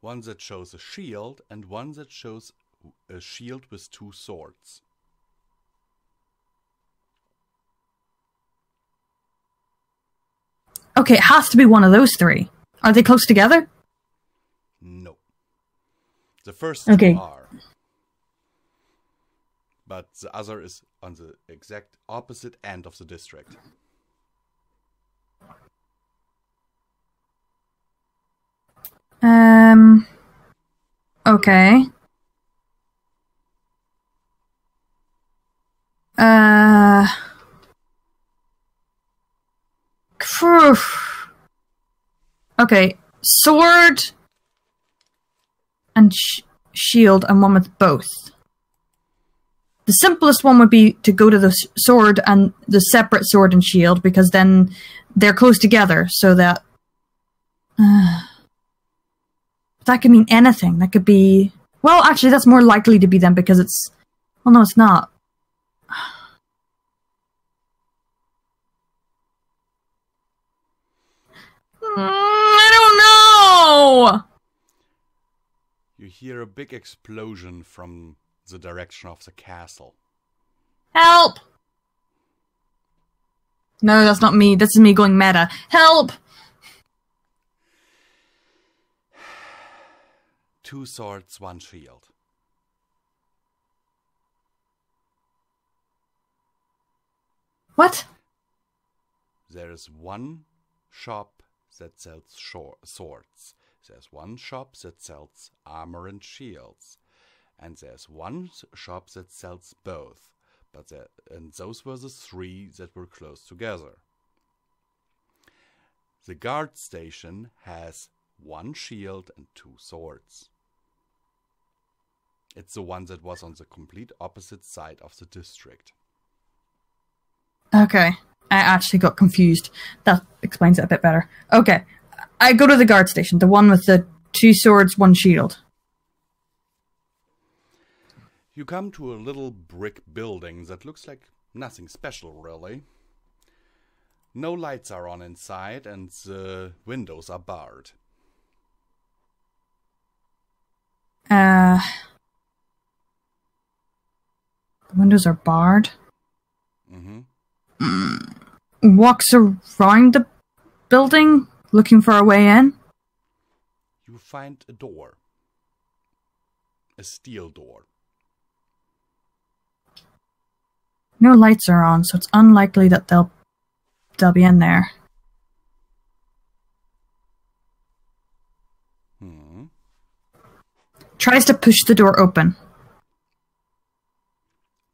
One that shows a shield, and one that shows a shield with two swords. Okay, it has to be one of those three. Are they close together? No. The first two are. But the other is on the exact opposite end of the district. Okay. Okay, sword and shield, and one with both. The simplest one would be to go to the sword and the separate sword and shield, because then they're close together, so that... that could mean anything. That could be... Well, actually, that's more likely to be them, because it's... Well, no, it's not. I don't know! You hear a big explosion from the direction of the castle. Help! No, that's not me. This is me going meta. Help! Two swords, one shield. What? There is one shop that sells swords. There's one shop that sells armor and shields. And there's one shop that sells both. And those were the three that were close together. The guard station has one shield and two swords. It's the one that was on the complete opposite side of the district. Okay. I actually got confused. That explains it a bit better. Okay. I go to the guard station, the one with the two swords, one shield. You come to a little brick building that looks like nothing special, really. No lights are on inside, and the windows are barred. The windows are barred? Walks around the building, looking for a way in? You find a door. A steel door. No lights are on, so it's unlikely that they'll be in there. Tries to push the door open.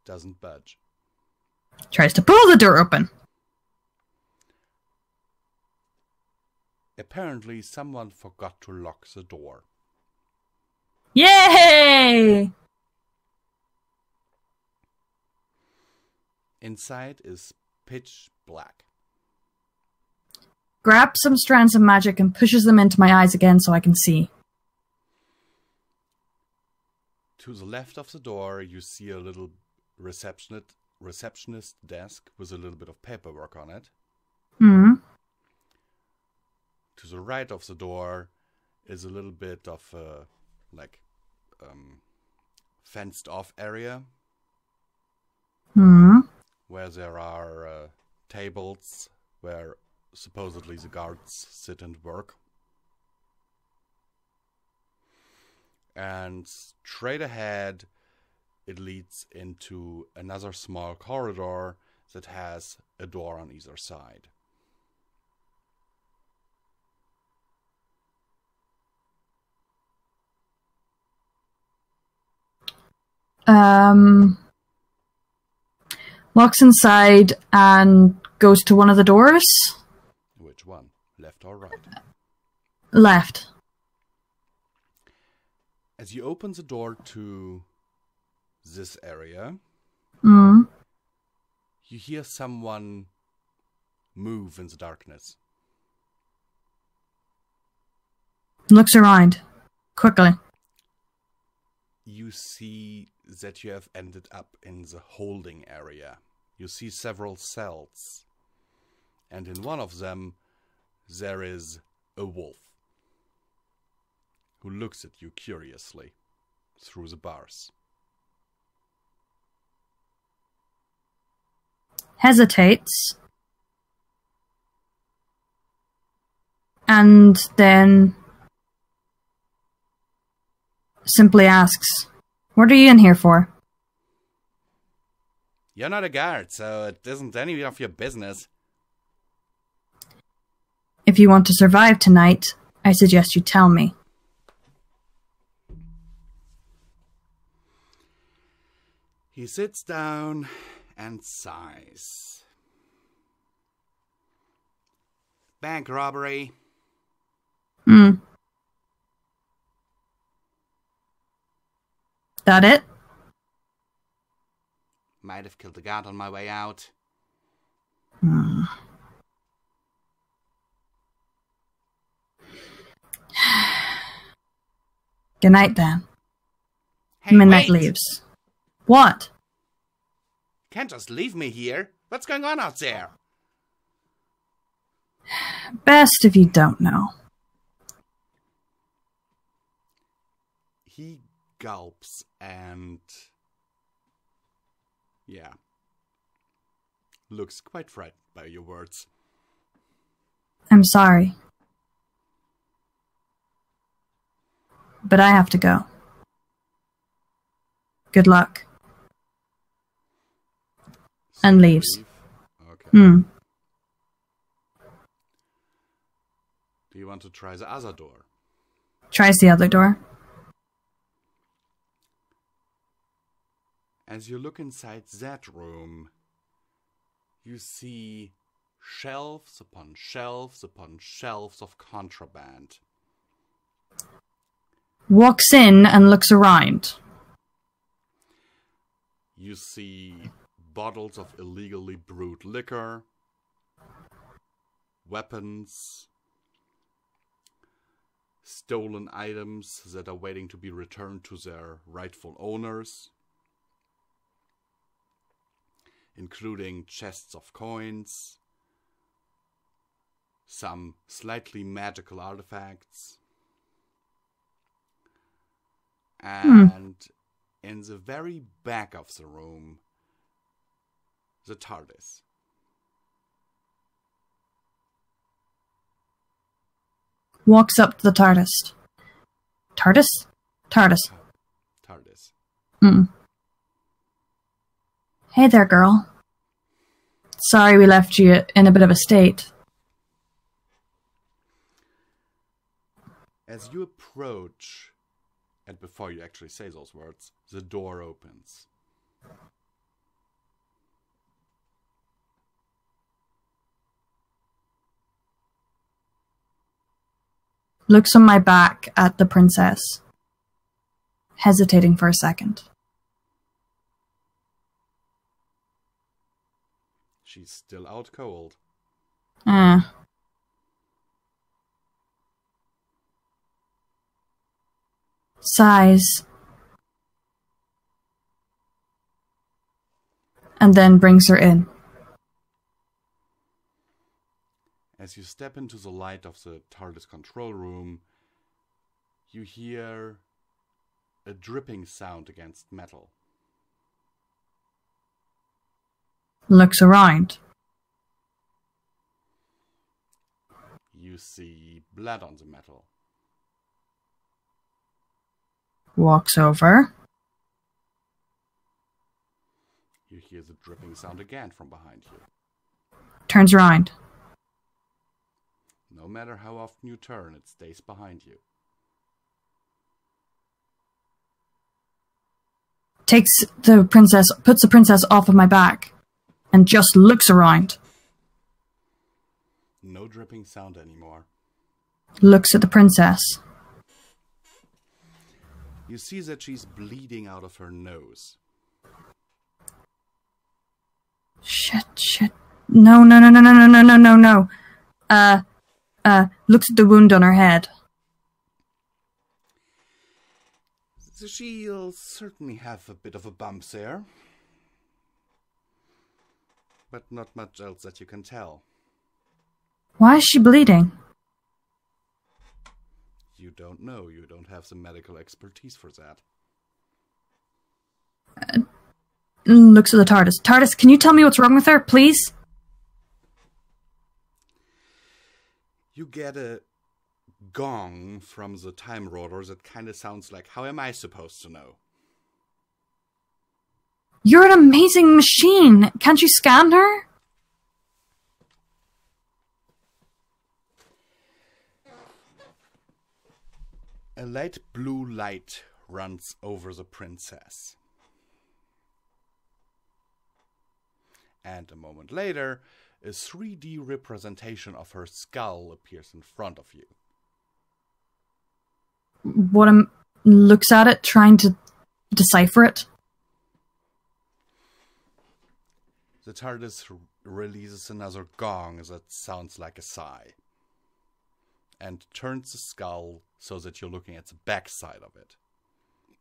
Doesn't budge. Tries to pull the door open. Apparently, someone forgot to lock the door. Yay! Inside is pitch black. Grabs some strands of magic and pushes them into my eyes again so I can see. To the left of the door, you see a little receptionist desk with a little bit of paperwork on it. To the right of the door is a little bit of fenced off area. Where there are tables where supposedly the guards sit and work. And straight ahead, it leads into another small corridor that has a door on either side. Walks inside and goes to one of the doors. Which one? Left or right? Left. As you open the door to this area, Mm. you hear someone move in the darkness. Looks around. Quickly. You see that you have ended up in the holding area. You see several cells. And in one of them, there is a wolf who looks at you curiously through the bars. Hesitates. And then simply asks, "What are you in here for?" You're not a guard, so it isn't any of your business. If you want to survive tonight, I suggest you tell me. He sits down and sighs. Bank robbery. Hmm. That it? Might have killed the guard on my way out. Hmm. Good night, then. Hey, Midnight wait! leaves. What? Can't just leave me here. What's going on out there? Best if you don't know. He gulps and... yeah. Looks quite frightened by your words. I'm sorry. But I have to go. Good luck. And leaves. Okay. Hmm. Do you want to try the other door? Tries the other door. As you look inside that room, you see shelves upon shelves upon shelves of contraband. Walks in and looks around. You see bottles of illegally brewed liquor, weapons, stolen items that are waiting to be returned to their rightful owners, including chests of coins, some slightly magical artifacts, and in the very back of the room, the TARDIS. Walks up to the TARDIS. TARDIS? TARDIS. TARDIS. Hey there, girl. Sorry we left you in a bit of a state. As you approach, and before you actually say those words, the door opens. Looks on my back at the princess, hesitating for a second. She's still out cold. Sighs. And then brings her in. As you step into the light of the TARDIS control room, you hear a dripping sound against metal. Looks around. You see blood on the metal. Walks over. You hear the dripping sound again from behind you. Turns around. No matter how often you turn, it stays behind you. Puts the princess off of my back, and just looks around. No dripping sound anymore. Looks at the princess. You see that she's bleeding out of her nose. Shit. No. Looks at the wound on her head. She'll certainly have a bit of a bump there. But not much else that you can tell. Why is she bleeding? You don't know. You don't have the medical expertise for that. Looks at the TARDIS. TARDIS, can you tell me what's wrong with her, please? You get a gong from the time rotor that kind of sounds like, how am I supposed to know? You're an amazing machine. Can't you scan her? A light blue light runs over the princess. And a moment later, a 3D representation of her skull appears in front of you. Looks at it, trying to decipher it. The TARDIS releases another gong that sounds like a sigh, and turns the skull so that you're looking at the back side of it,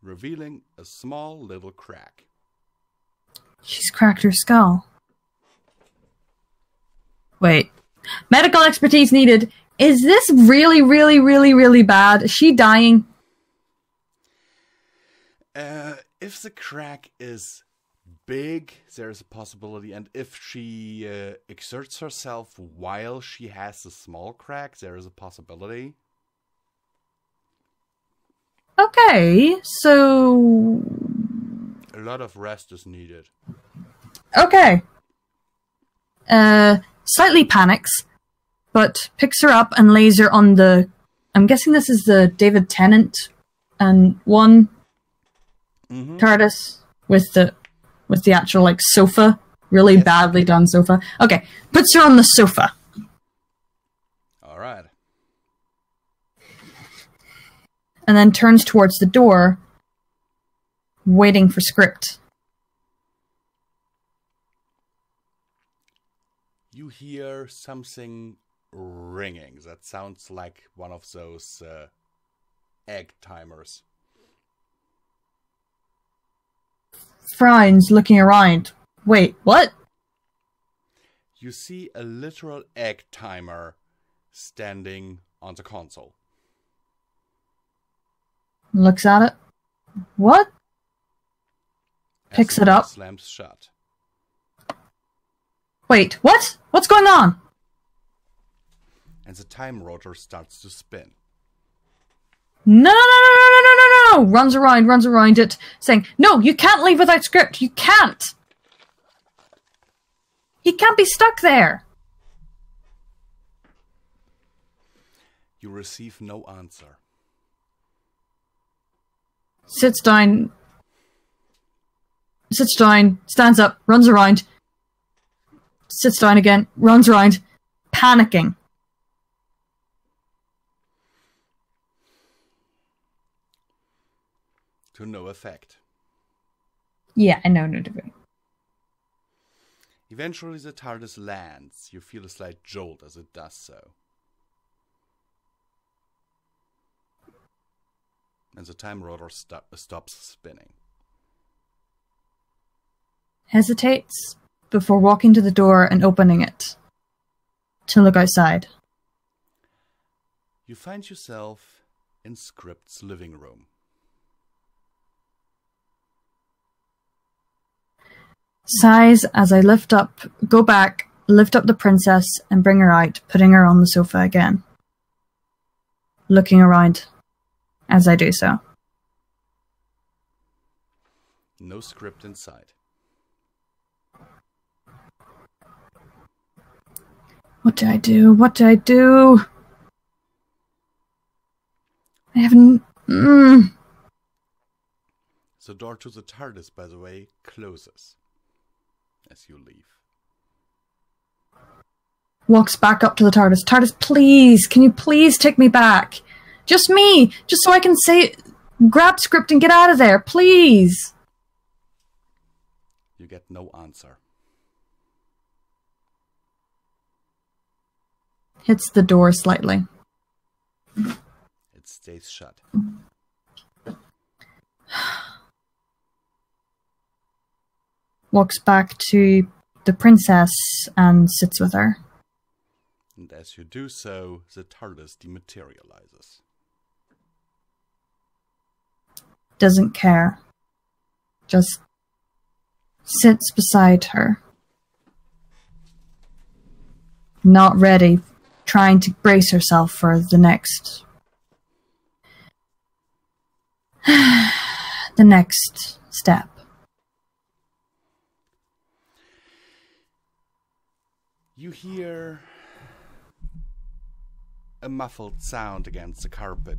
revealing a small little crack. She's cracked her skull. Wait. Medical expertise needed. Is this really bad? Is she dying? If the crack is big, there's a possibility, and if she exerts herself while she has a small crack, there is a possibility. Okay, so... A lot of rest is needed. Okay. Slightly panics, but picks her up and lays her on the... I'm guessing this is the David Tennant and one TARDIS with the actual, like, sofa. Really badly done sofa. Okay, puts her on the sofa. Alright. And then turns towards the door, waiting for script. You hear something ringing. That sounds like one of those egg timers. Frowns, looking around. Wait, what? You see a literal egg timer standing on the console. Looks at it. What? Picks it up. Slams shut. Wait, what? What's going on? And the time rotor starts to spin. No! Runs around it, saying, no, you can't leave without script. You can't. He can't be stuck there. You receive no answer. Sits down, stands up, runs around, sits down again, runs around, panicking. To no effect. Yeah, I know, no degree. Eventually the TARDIS lands. You feel a slight jolt as it does so. And the time rotor stops spinning. Hesitates before walking to the door and opening it to look outside. You find yourself in Script's living room. Sighs as I go back, lift up the princess and bring her out, putting her on the sofa again. Looking around as I do so. No script inside. What do I do? I haven't... The door to the TARDIS, by the way, closes as you leave. Walks back up to the TARDIS. TARDIS, please, can you please take me back? Just me, just so I can grab script and get out of there, please. You get no answer. Hits the door slightly. It stays shut. Walks back to the princess and sits with her. And as you do so, the TARDIS dematerializes. Doesn't care. Just sits beside her. Not ready, trying to brace herself for the next... the next step. You hear a muffled sound against the carpet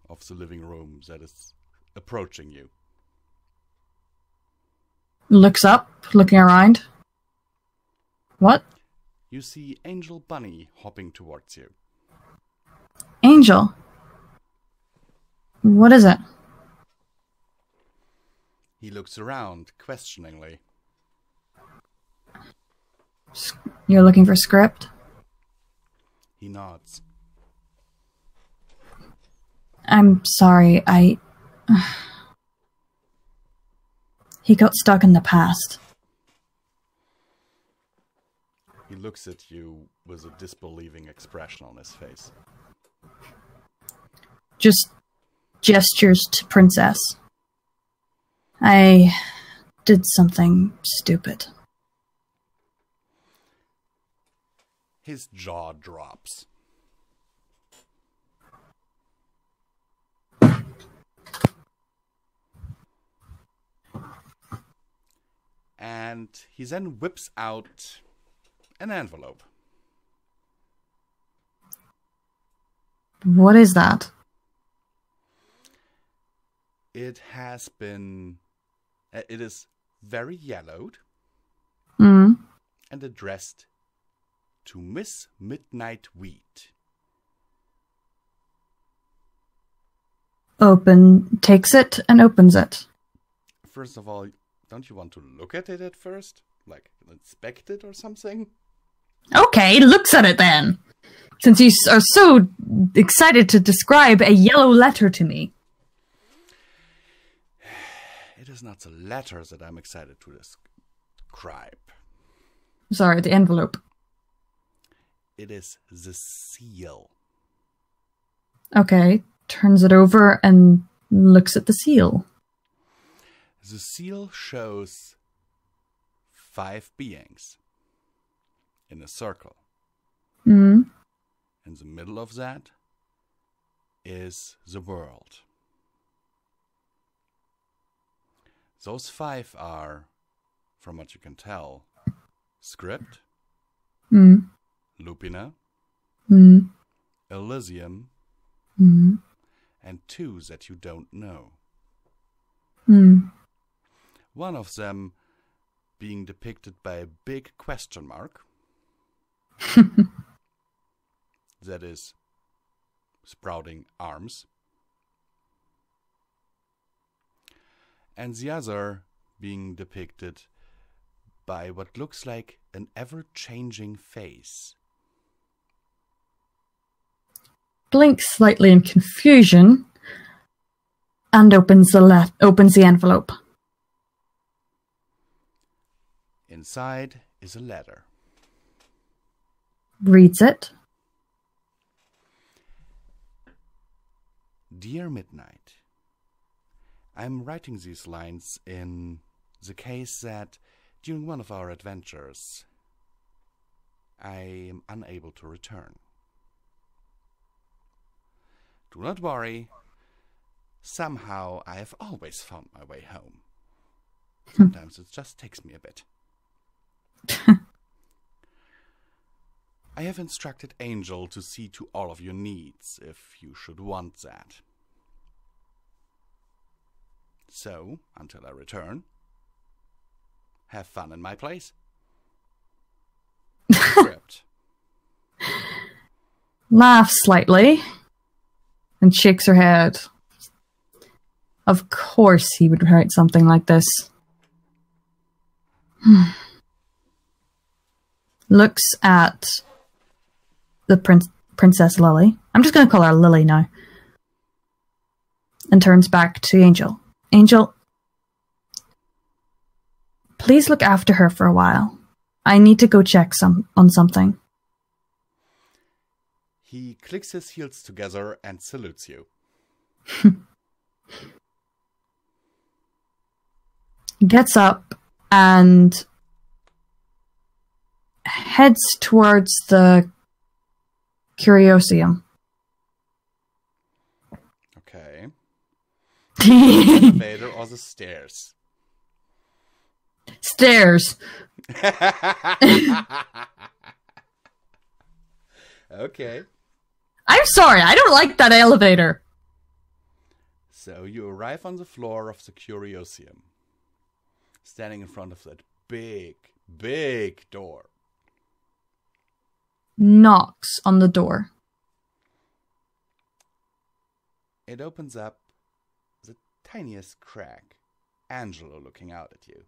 of the living room that is approaching you. Looks up, looking around. What? You see Angel Bunny hopping towards you. Angel? What is it? He looks around questioningly. You're looking for script? He nods. I'm sorry, He got stuck in the past. He looks at you with a disbelieving expression on his face. Just gestures to Princess. I did something stupid. His jaw drops. And he then whips out an envelope. What is that? It has been... it is very yellowed Mm. and addressed to Miss Midnight Wheat. Takes it and opens it. First of all, don't you want to look at it at first? Like, inspect it or something? Okay, looks at it then. Since you are so excited to describe a yellow letter to me. It is not the letter that I'm excited to describe. Sorry, the envelope. It is the seal. Okay, turns it over and looks at the seal. The seal shows 5 beings in a circle. Mm. In the middle of that is the world. Those 5 are, from what you can tell, Script, Mm. Lupina, Mm. Elysium, Mm. and 2 that you don't know. Mm. One of them being depicted by a big question mark. That is sprouting arms. And the other being depicted by what looks like an ever-changing face. Blinks slightly in confusion and opens the envelope. Inside is a letter. Reads it. Dear Midnight, I'm writing these lines in the case that during one of our adventures I am unable to return. Do not worry. Somehow I have always found my way home. Sometimes it just takes me a bit. I have instructed Angel to see to all of your needs, if you should want that. So, until I return, have fun in my place. Script. Laughs slightly and shakes her head. Of course he would write something like this. looks at the Princess Lily. I'm just going to call her Lily now. And turns back to Angel. Angel, please look after her for a while. I need to go check on something. He clicks his heels together and salutes you. Gets up and heads towards the Curiosium. Okay. The elevator or the stairs? Stairs. Okay. I'm sorry, I don't like that elevator. So you arrive on the floor of the Curiosium, standing in front of that big, big door. Knocks on the door. It opens up the tiniest crack. Angelo looking out at you.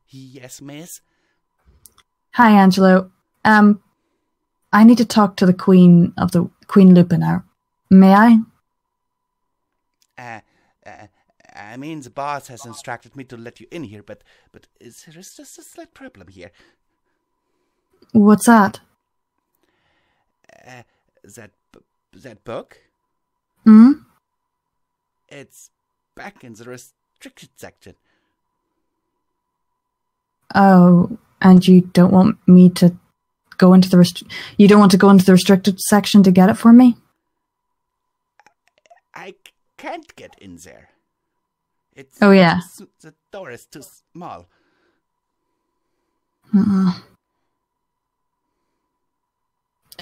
Yes, miss? Hi, Angelo. I need to talk to the Queen Lupin now. May I? I mean, the boss has instructed me to let you in here, but there is just a slight problem here. What's that? That book? Hmm? It's back in the restricted section. Oh, and you don't want me to go into the you don't want to go into the restricted section to get it for me? I can't get in there. Oh, yeah. The door is too small.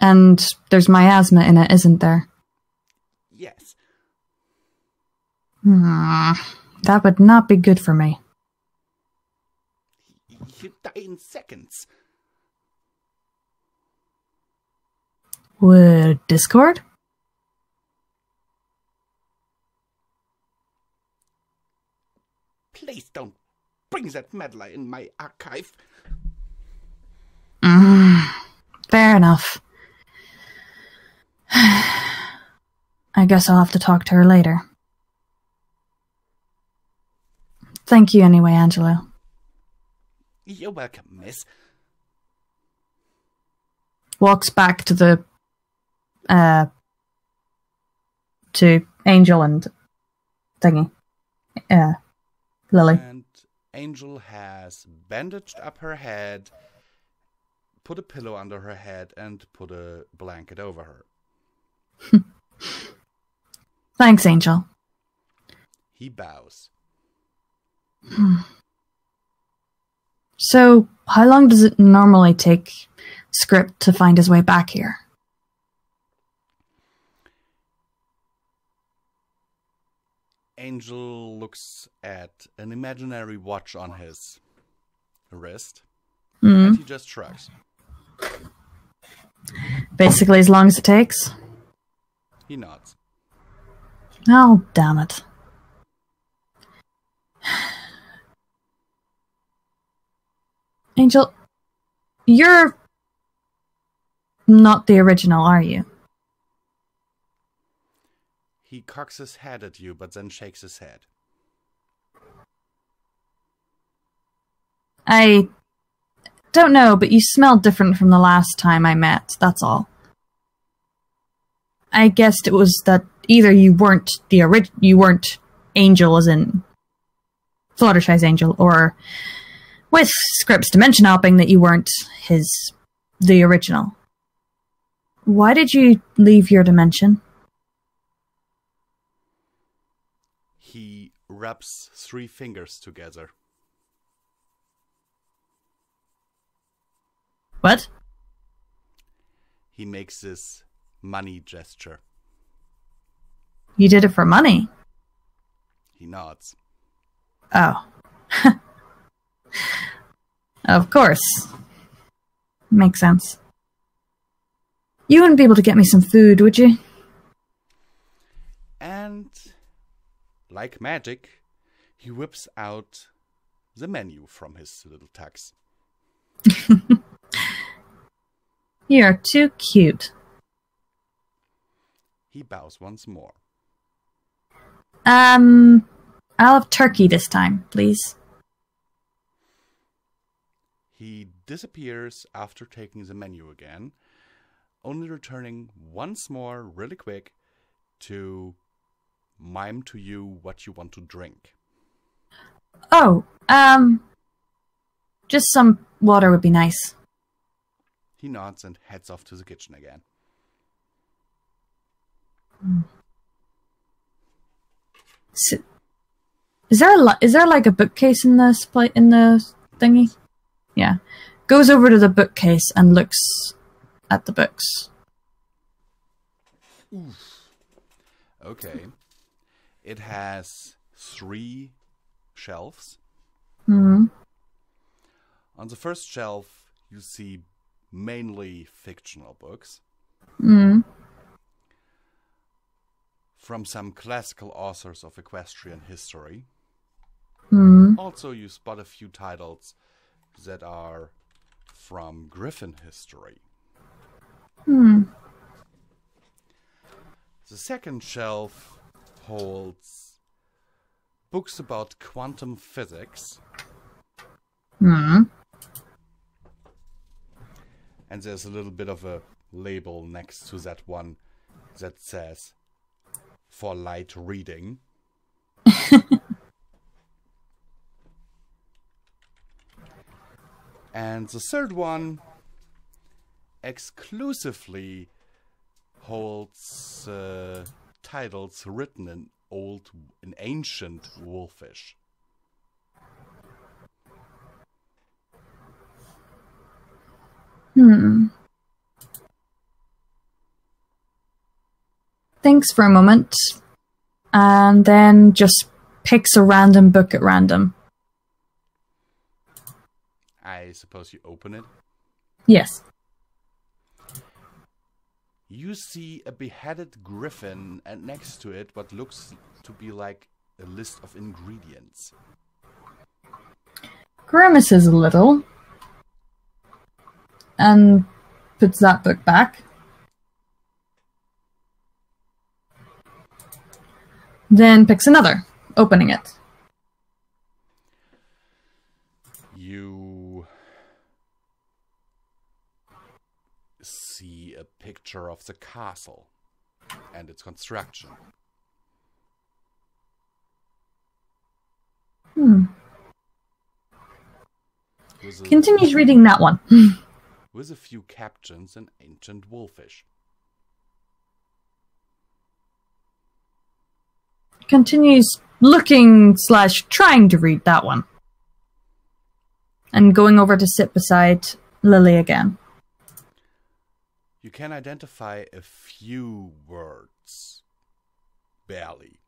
And there's miasma in it, isn't there? Yes. That would not be good for me. You die in seconds. Would Discord? Please don't bring that meddler in my archive. Fair enough. I guess I'll have to talk to her later. Thank you anyway, Angelo. You're welcome, miss. Walks back to the to Angel and thingy. Lily. And Angel has bandaged up her head, put a pillow under her head, and put a blanket over her. Thanks, Angel. He bows. So, how long does it normally take Script to find his way back here? Angel looks at an imaginary watch on his wrist, and he just shrugs. Basically, as long as it takes? He nods. Oh, damn it. Angel, you're not the original, are you? He cocks his head at you, but then shakes his head. I don't know, but you smell different from the last time I met, that's all. I guessed it was that either you weren't you weren't Angel as in Fluttershy's Angel, or with Script's dimension hopping that you weren't the original. Why did you leave your dimension? He rubs 3 fingers together. What? He makes this money gesture. You did it for money? He nods. Oh. Of course. Makes sense. You wouldn't be able to get me some food, would you? And, like magic, he whips out the menu from his little tux. You're too cute. He bows once more. I'll have turkey this time, please. He disappears after taking the menu again, only returning once more really quick to mime to you what you want to drink. Oh, just some water would be nice. He nods and heads off to the kitchen again. So, is there like a bookcase in the thingy? Yeah. Goes over to the bookcase and looks at the books. Oof. Okay. It has 3 shelves. Hmm. On the first shelf, you see mainly fictional books. Hmm. From some classical authors of equestrian history. Hmm. Also, you spot a few titles that are from Griffin history. Hmm. The second shelf holds books about quantum physics. Hmm. And there's a little bit of a label next to that one that says, "For light reading." And the third one exclusively holds titles written in ancient Wolfish. Thinks for a moment, and then just picks a random book at random. I suppose you open it. Yes. You see a beheaded griffin, and next to it what looks to be like a list of ingredients. Grimaces a little, and puts that book back. Then picks another, opening it. You see a picture of the castle and its construction. Continues reading that one. With a few captions in ancient Wolfish. Continues looking / trying to read that one. And going over to sit beside Lily again. You can identify a few words. Barely.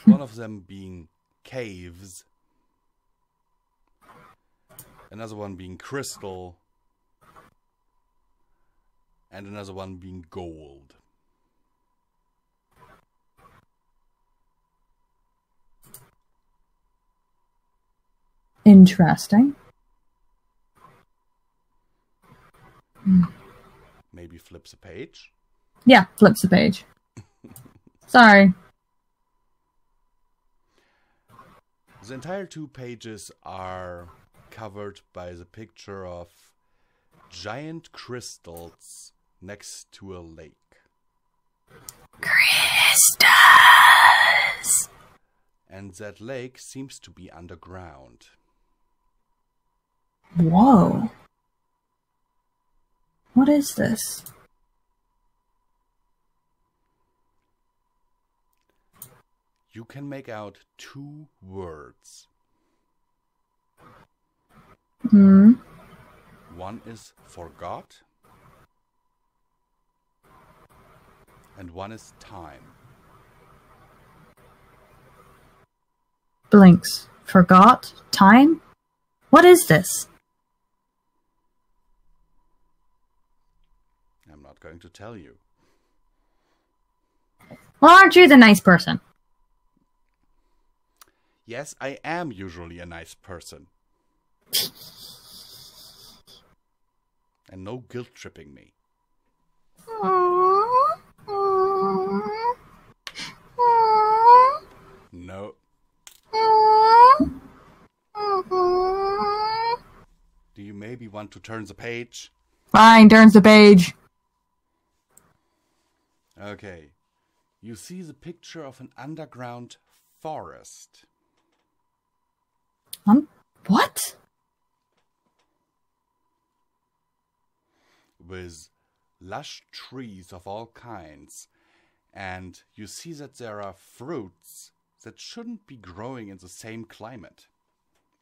One of them being caves. Another one being crystal. And another one being gold. Interesting. Maybe flips a page. Yeah, flips the page. Sorry. The entire 2 pages are covered by the picture of giant crystals next to a lake. Crystals! And that lake seems to be underground. Whoa. What is this? You can make out 2 words. One is forgot. And one is time. Blinks. Forgot? Time? What is this? I'm not going to tell you. Well, aren't you the nice person? Yes, I am usually a nice person. And no guilt tripping me. No. Do you maybe want to turn the page? Fine, turns the page. Okay. You see the picture of an underground forest. What? With lush trees of all kinds. And you see that there are fruits that shouldn't be growing in the same climate.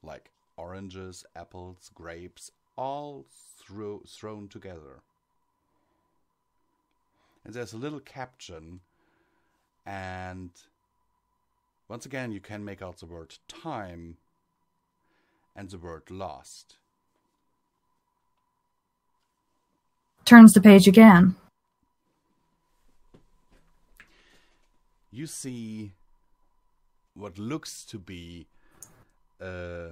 Like oranges, apples, grapes, all thrown together. And there's a little caption, and once again you can make out the word time and the word lost. Turns the page again. You see what looks to be a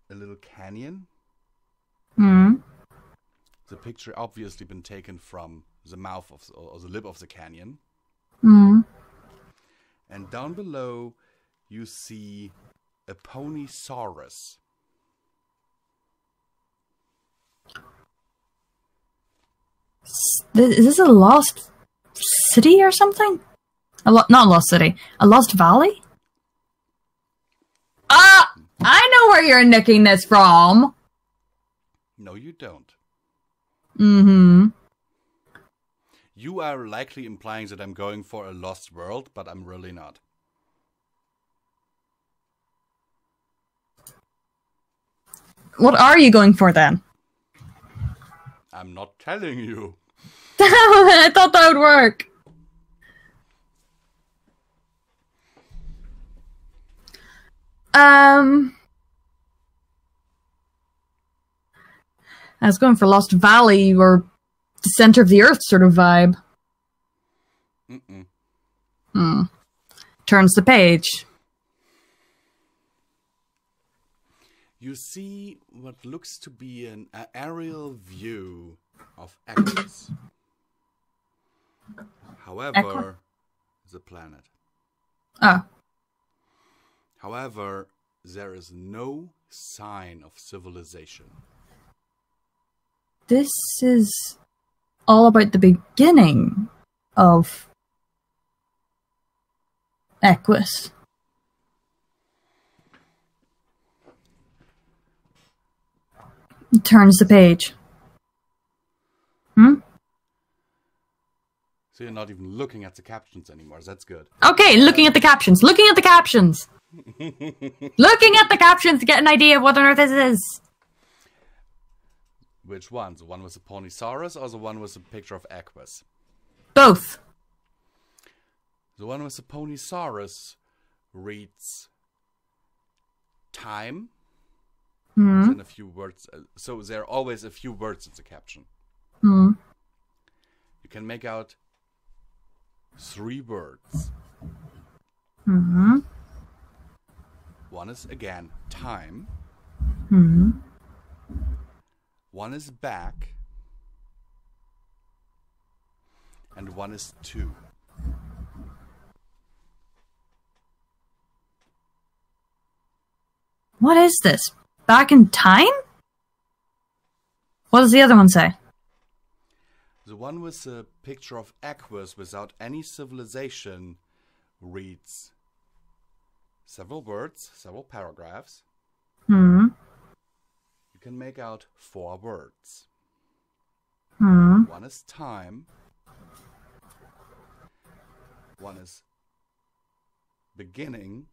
little canyon. The picture obviously been taken from the mouth of or the lip of the canyon. And down below you see a ponysaurus. Is this a lost city or something? Not lost city. A lost valley? Ah! I know where you're nicking this from! No, you don't. Mm-hmm. You are likely implying that I'm going for a lost world, but I'm really not. What are you going for then? I'm not telling you. I thought that would work. I was going for Lost Valley or the center of the earth sort of vibe. Turns the page. You see what looks to be an aerial view of Equus. However, the planet. Oh. However, there is no sign of civilization. This is all about the beginning of Equus. Turns the page. So you're not even looking at the captions anymore. That's good. Okay, looking at the captions. Looking at the captions. Looking at the captions to get an idea of what on earth this is. Which one? The one with the Ponysaurus or the one with the picture of Equus? Both. The one with the Ponysaurus reads time. And a few words. So there are always a few words in the caption. You can make out 3 words. One is again time. One is back. And one is to. What is this? Back in time? What does the other one say? The one with the picture of Equus without any civilization reads several words, several paragraphs. You can make out 4 words. One is time. One is beginning.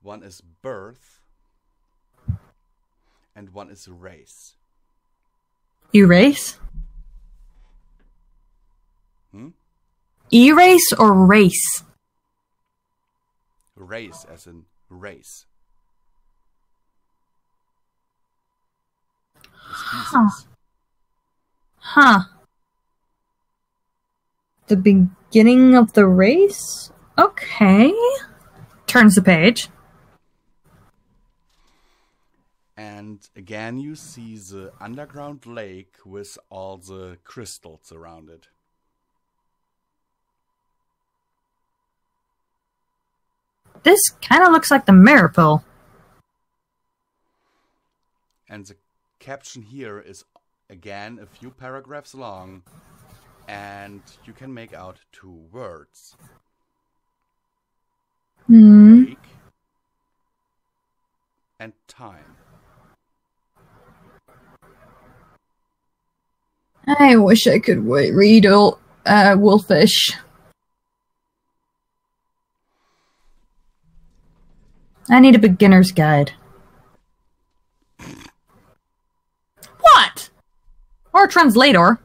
One is birth. And one is race. Erase? Erase or race? Race as in race. Species. The beginning of the race? Okay. Turns the page. And again, you see the underground lake with all the crystals around it. This kind of looks like the mirror pool. And the caption here is, again, a few paragraphs long, and you can make out 2 words. Lake and time. I wish I could read all Wolfish. I need a beginner's guide. What? Or a translator.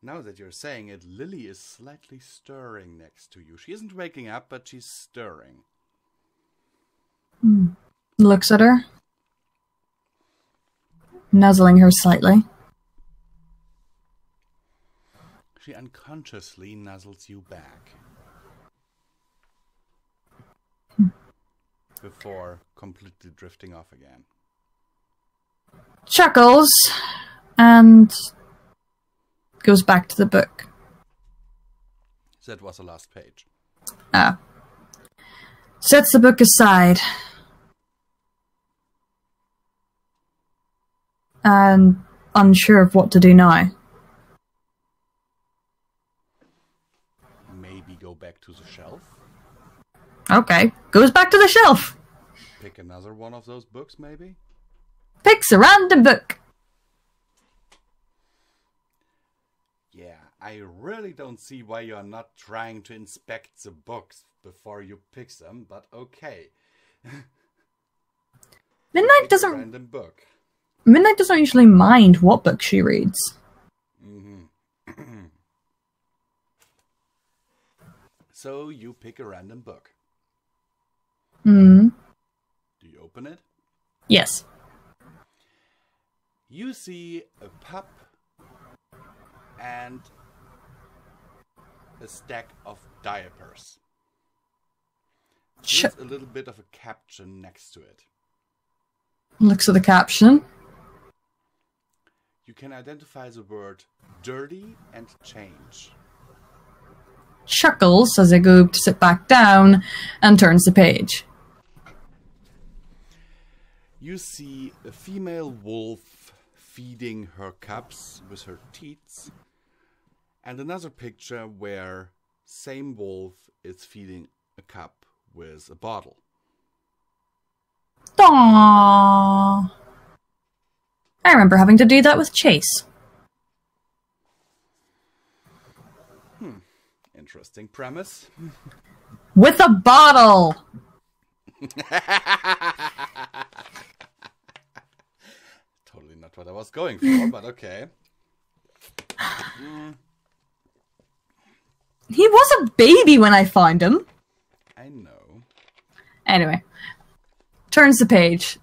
Now that you're saying it, Lily is slightly stirring next to you. She isn't waking up, but she's stirring. Looks at her. Nuzzling her slightly. She unconsciously nuzzles you back. Before completely drifting off again. Chuckles and goes back to the book. That was the last page. Sets the book aside. And unsure of what to do now. Maybe go back to the shelf. Okay, goes back to the shelf. Pick another one of those books, maybe? Picks a random book. Yeah, I really don't see why you're not trying to inspect the books before you pick them, but okay. Midnight Pick a random book. Midnight doesn't usually mind what book she reads. So you pick a random book. Hmm. Do you open it? Yes. You see a pup and a stack of diapers. There's a little bit of a caption next to it. Looks at the caption. You can identify the word dirty and change. Chuckles as I go to sit back down and turns the page. You see a female wolf feeding her cubs with her teats, and another picture where same wolf is feeding a cub with a bottle. Aww. I remember having to do that with Chase. Interesting premise. With a bottle! Totally not what I was going for, but okay. He was a baby when I found him. I know. Anyway. Turns the page.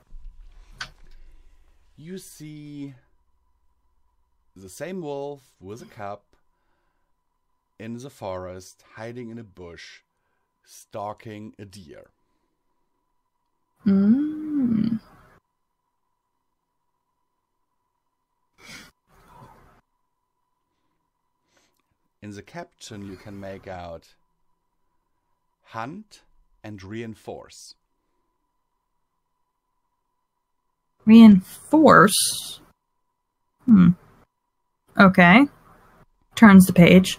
You see the same wolf with a cub in the forest, hiding in a bush, stalking a deer. Mm. In the caption, you can make out hunt and reinforce. Reinforce? Okay. Turns the page.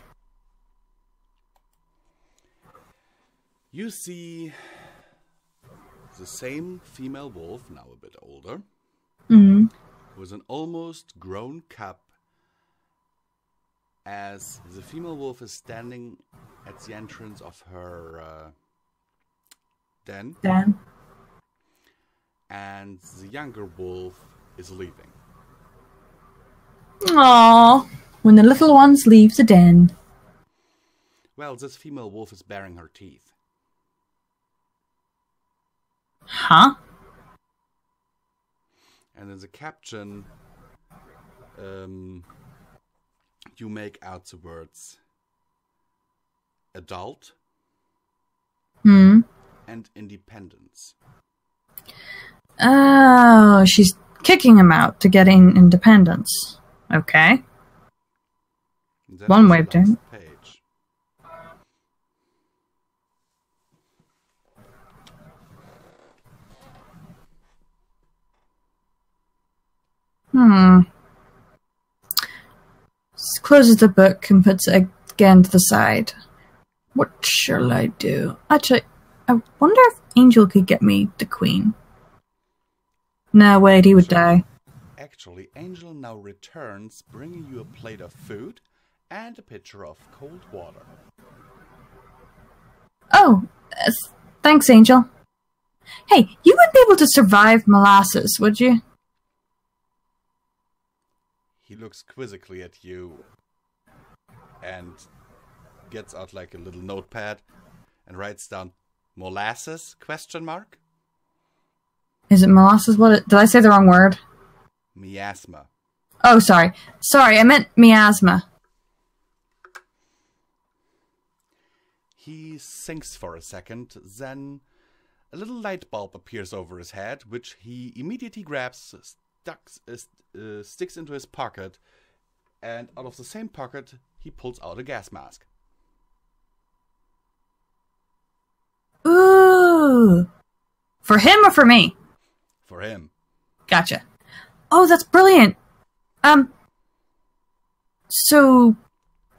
You see the same female wolf, now a bit older, with an almost grown cub, as the female wolf is standing at the entrance of her den, and the younger wolf is leaving. Aww. When the little ones leave the den. Well, this female wolf is baring her teeth. Huh? And in the caption, you make out the words adult and and independence. Oh, she's kicking him out to getting independence. Okay. That One was way the of doing last it. page. Closes the book and puts it again to the side. What shall I do? Actually, I wonder if Angel could get me the queen. No, wait, he would die. Actually, Angel now returns, bringing you a plate of food and a pitcher of cold water. Oh, thanks, Angel. Hey, you wouldn't be able to survive molasses, would you? He looks quizzically at you and gets out like a little notepad and writes down molasses ? Is it molasses? Did I say the wrong word? Miasma. Oh, sorry. Sorry, I meant miasma. He thinks for a second, then a little light bulb appears over his head, which he immediately grabs, sticks into his pocket, and out of the same pocket, he pulls out a gas mask. Ooh. For him or for me? For him. Gotcha. Oh, that's brilliant. So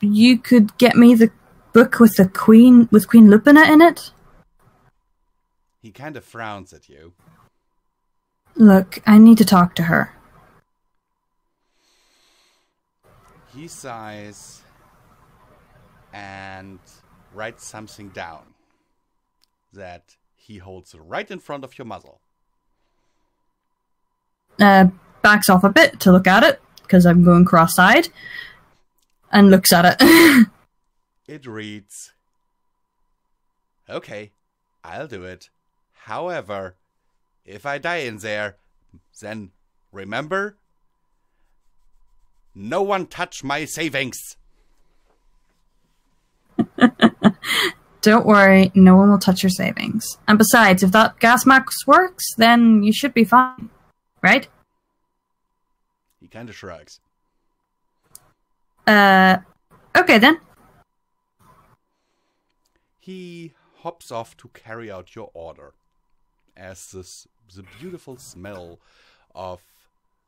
you could get me the book with Queen Lupina in it? He kind of frowns at you. Look, I need to talk to her. He sighs and writes something down that he holds right in front of your muzzle. Backs off a bit to look at it, because I'm going cross-eyed, and looks at it. It reads, "Okay, I'll do it. However, if I die in there, then remember, no one touch my savings." Don't worry, no one will touch your savings. And besides, if that gas mask works, then you should be fine. Right? He kind of shrugs. Okay then. He hops off to carry out your order, as the beautiful smell of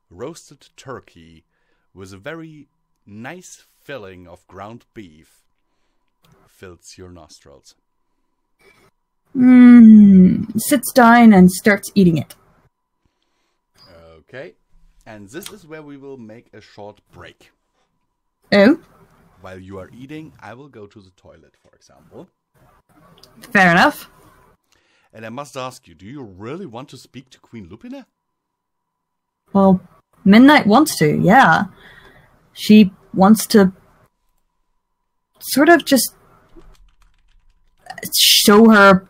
roasted turkey with a very nice filling of ground beef fills your nostrils. Sits down and starts eating it. Okay, and this is where we will make a short break. Oh? While you are eating, I will go to the toilet, for example. Fair enough. And I must ask you, do you really want to speak to Queen Lupina? Well, Midnight wants to, yeah. She wants to sort of just show her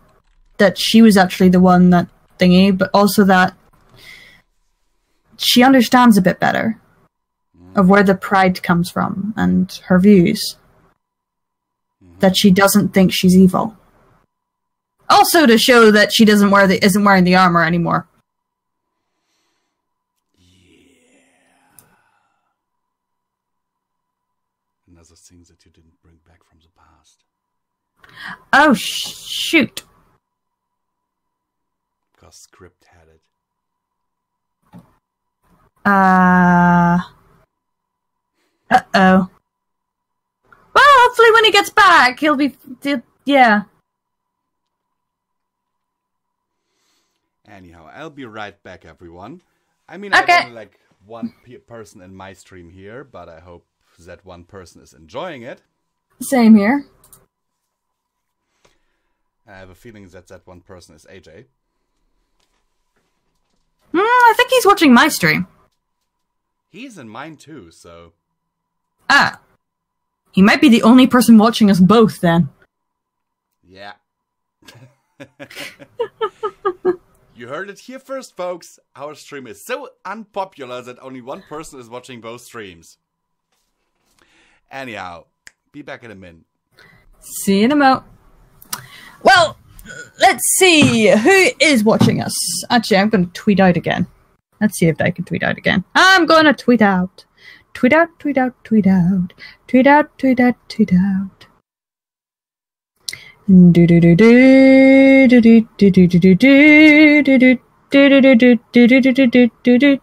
that she was actually the one that thingy, but also that she understands a bit better of where the pride comes from and her views. That she doesn't think she's evil. Also to show that she isn't wearing the armor anymore. Yeah. And other things that you didn't bring back from the past. Oh, shoot. Because Script had it. Uh-oh. Well, hopefully when he gets back, he'll be... yeah. Anyhow, I'll be right back, everyone. I mean, Okay. I have only like one person in my stream here, but I hope that one person is enjoying it. Same here. I have a feeling that one person is AJ. I think he's watching my stream. He's in mine too, so... Ah. He might be the only person watching us both, then. Yeah. You heard it here first, folks. Our stream is so unpopular that only one person is watching both streams. Anyhow, be back in a minute. See you in a mo. Well, let's see who is watching us. Actually, I'm going to tweet out again. Let's see if I can tweet out again. I'm going to tweet out. Tweet out, tweet out, tweet out. Tweet out, tweet out, tweet out. Do do do do do do do do do do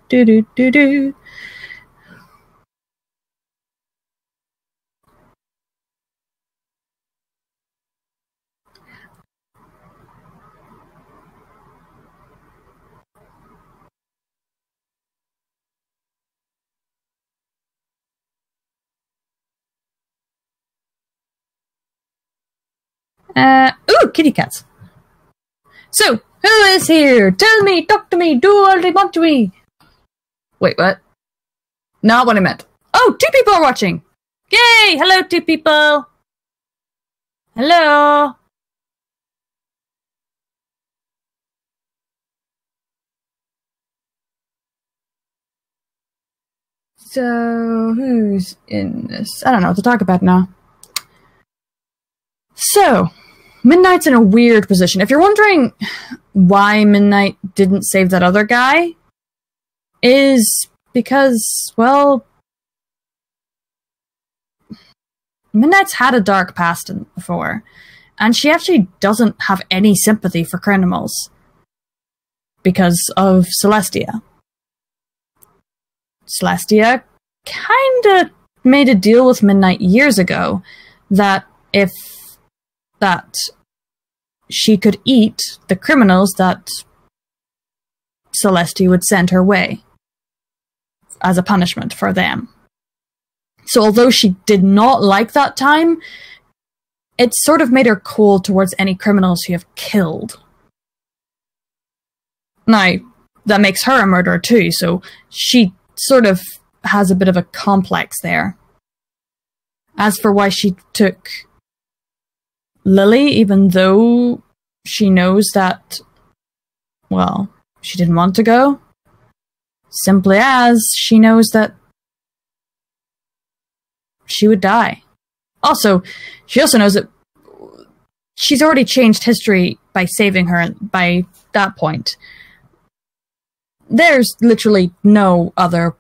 do do do. Ooh, kitty cats. So, who is here? Tell me, talk to me, do all they want to me. Wait, what? Not what I meant. Oh, 2 people are watching. Yay! Hello, 2 people. Hello. So, who's in this? I don't know what to talk about now. So, Midnight's in a weird position. If you're wondering why Midnight didn't save that other guy, is because, well, Midnight's had a dark past before, and she actually doesn't have any sympathy for criminals because of Celestia. Celestia kinda made a deal with Midnight years ago that if that she could eat the criminals that Celestia would send her way as a punishment for them. So although she did not like that time, it sort of made her cold towards any criminals who have killed. Now, that makes her a murderer too, so she sort of has a bit of a complex there. As for why she took Lily, even though she knows that, well, she didn't want to go, simply as she knows that she would die. Also, she also knows that she's already changed history by saving her by that point. There's literally no other...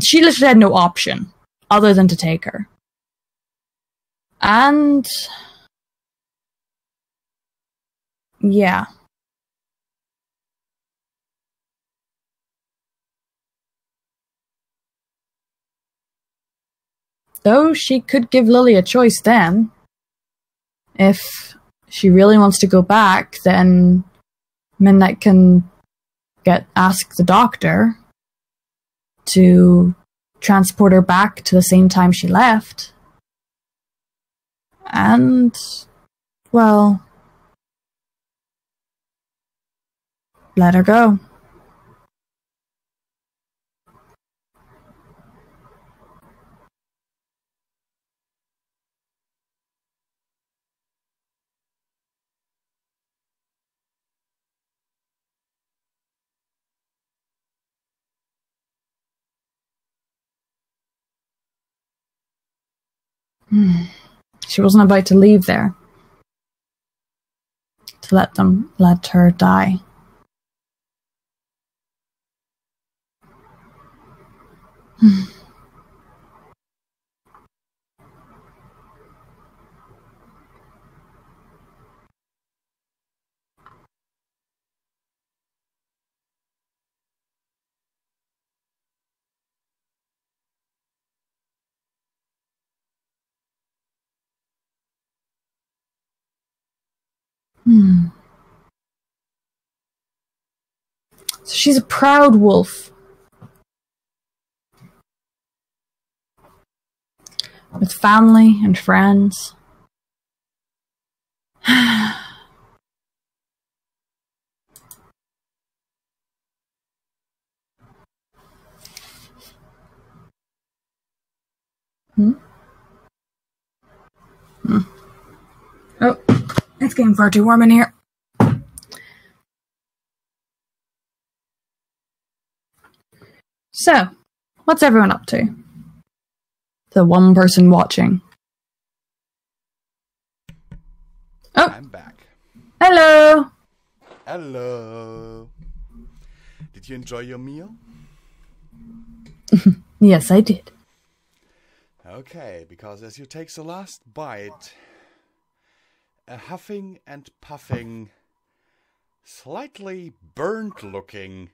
She literally had no option other than to take her. And... yeah. Though she could give Lily a choice then. If she really wants to go back, then Midnight can ask the doctor to transport her back to the same time she left. And, well, let her go. She wasn't about to leave there. To let her die. So she's a proud wolf. With family and friends. Oh, it's getting far too warm in here. So, what's everyone up to? The one person watching. Oh, I'm back. Hello! Hello. Did you enjoy your meal? Yes, I did. Okay, because as you take the last bite, a huffing and puffing, slightly burnt-looking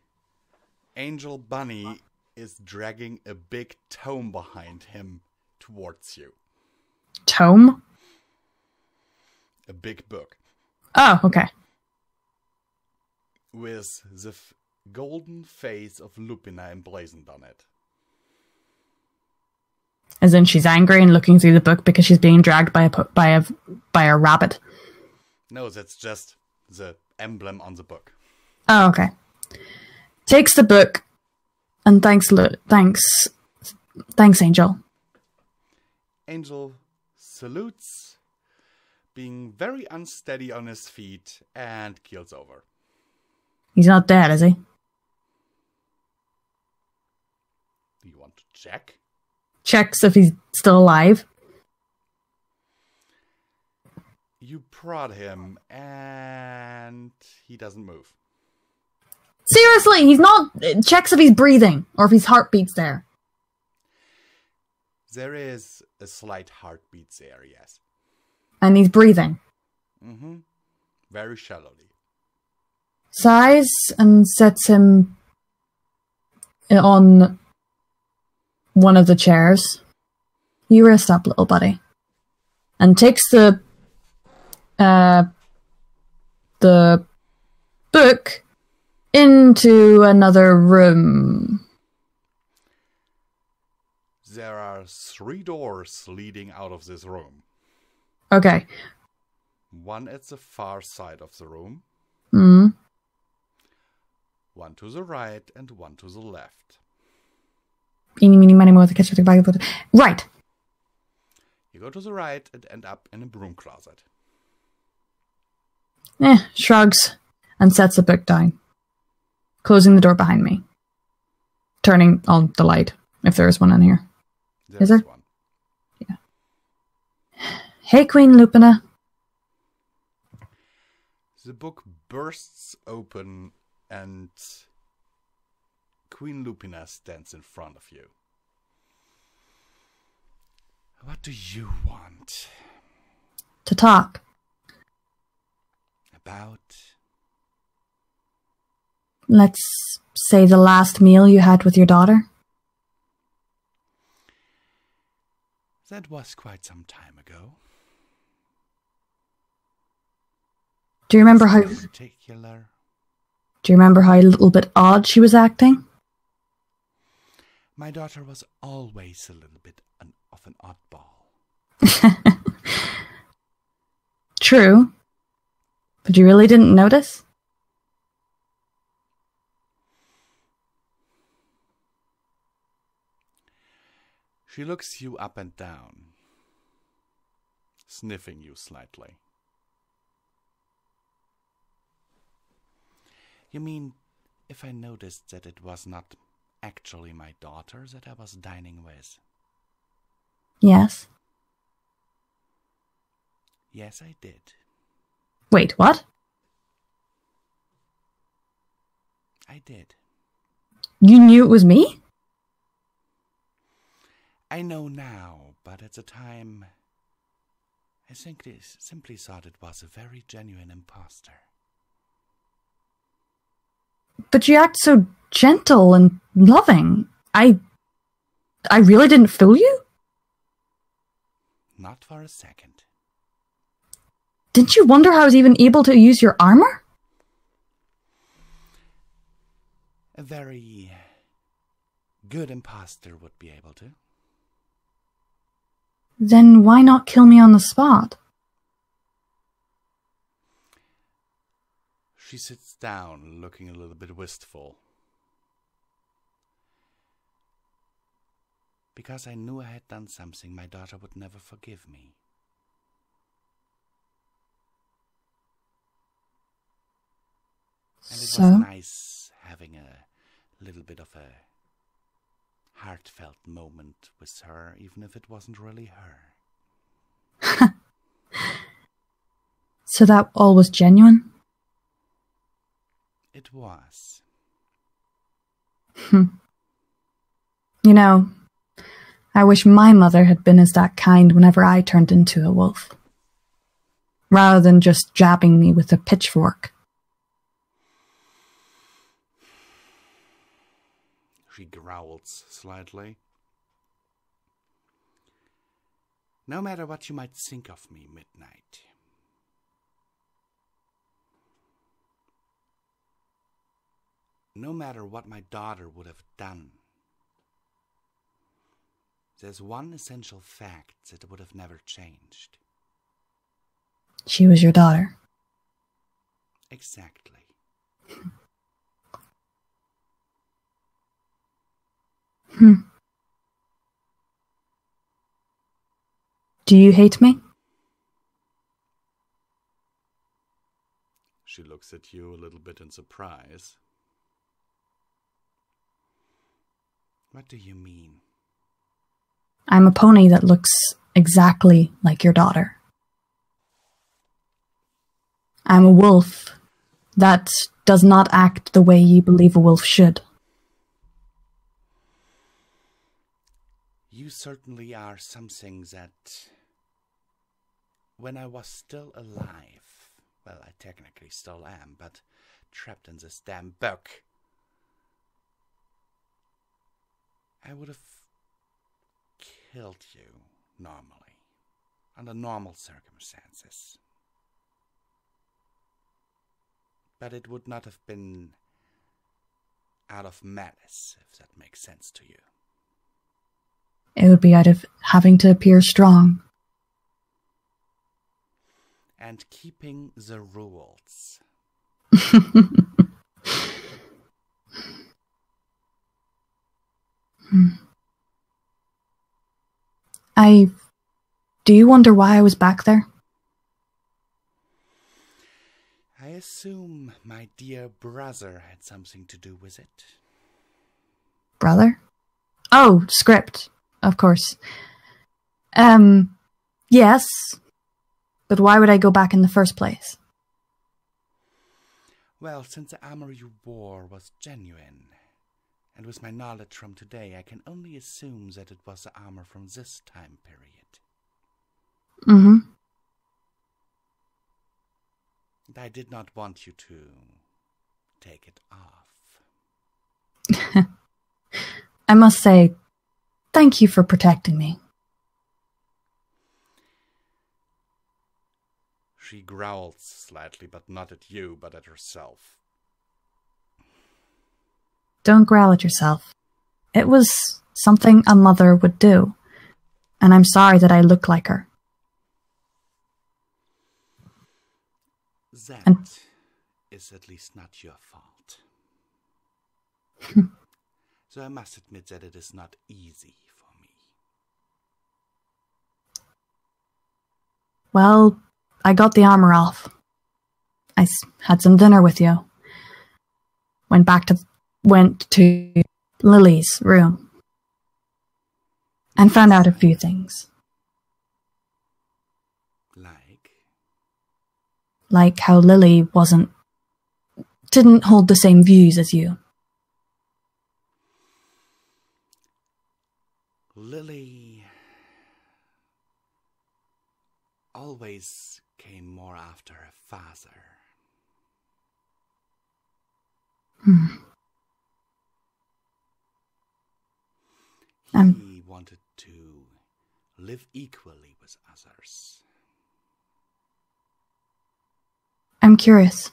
angel bunny is dragging a big tome behind him towards you. Tome? A big book. Oh, okay. With the golden face of Lupina emblazoned on it. As in she's angry and looking through the book because she's being dragged by a rabbit. No, that's just the emblem on the book. Oh, okay. Takes the book and thanks, Angel. Angel salutes, being very unsteady on his feet, and keels over. He's not dead, is he? Do you want to check? Checks if he's still alive. You prod him, and he doesn't move. Seriously, he's not... Checks if he's breathing, or if his heartbeat's there. There is a slight heartbeat there, yes. And he's breathing. Mm-hmm. Very shallowly. Sighs and sets him on one of the chairs. You rest up, little buddy. And takes the book into another room. There are 3 doors leading out of this room. Okay. One at the far side of the room. Hmm. One to the right and one to the left. Eeny, meeny, miny, moe, the catch with the bag of the... Right. You go to the right and end up in a broom closet. Shrugs and sets the book down. Closing the door behind me. Turning on the light, if there is one in here. Is there? One. Yeah. Hey, Queen Lupina. The book bursts open and Queen Lupina stands in front of you. What do you want? To talk. About? Let's say the last meal you had with your daughter. That was quite some time ago. Do you remember how... Particular? Do you remember how a little bit odd she was acting? My daughter was always a little bit of an oddball. True. But you really didn't notice? She looks you up and down, sniffing you slightly. You mean, if I noticed that it was not actually my daughter that I was dining with? Yes. Yes, I did. Wait, what? I did. You knew it was me? I know now, but at the time, I simply thought it was a very genuine imposter. But you act so gentle and loving. I really didn't fool you? Not for a second. Didn't you wonder how I was even able to use your armor? A very good imposter would be able to. Then why not kill me on the spot? She sits down, looking a little bit wistful. Because I knew I had done something my daughter would never forgive me. And it was nice having a little bit of a heartfelt moment with her, even if it wasn't really her. So that all was genuine? It was. You know, I wish my mother had been as that kind whenever I turned into a wolf. Rather than just jabbing me with a pitchfork. She growls slightly. No matter what you might think of me, Midnight, no matter what my daughter would have done, there's one essential fact that would have never changed. She was your daughter. Exactly. Do you hate me? She looks at you a little bit in surprise. What do you mean? I'm a pony that looks exactly like your daughter. I'm a wolf that does not act the way you believe a wolf should. You certainly are something that, when I was still alive, well, I technically still am, but trapped in this damn book, I would have killed you normally, under normal circumstances. But it would not have been out of malice, if that makes sense to you. It would be out of having to appear strong. And keeping the rules. Do you wonder why I was back there? I assume my dear brother had something to do with it. Brother? Oh, script. Of course. Yes. But why would I go back in the first place? Well, since the armor you wore was genuine, and with my knowledge from today, I can only assume that it was the armor from this time period. Mm-hmm. And I did not want you to take it off. I must say, thank you for protecting me. She growls slightly, but not at you, but at herself. Don't growl at yourself. It was something a mother would do, and I'm sorry that I look like her. That is at least not your fault. So I must admit that it is not easy for me. Well, I got the armor off. I had some dinner with you. Went to Lily's room. And found out a few things. Like how Lily didn't hold the same views as you. Lily always came more after her father. He wanted to live equally with others. I'm curious.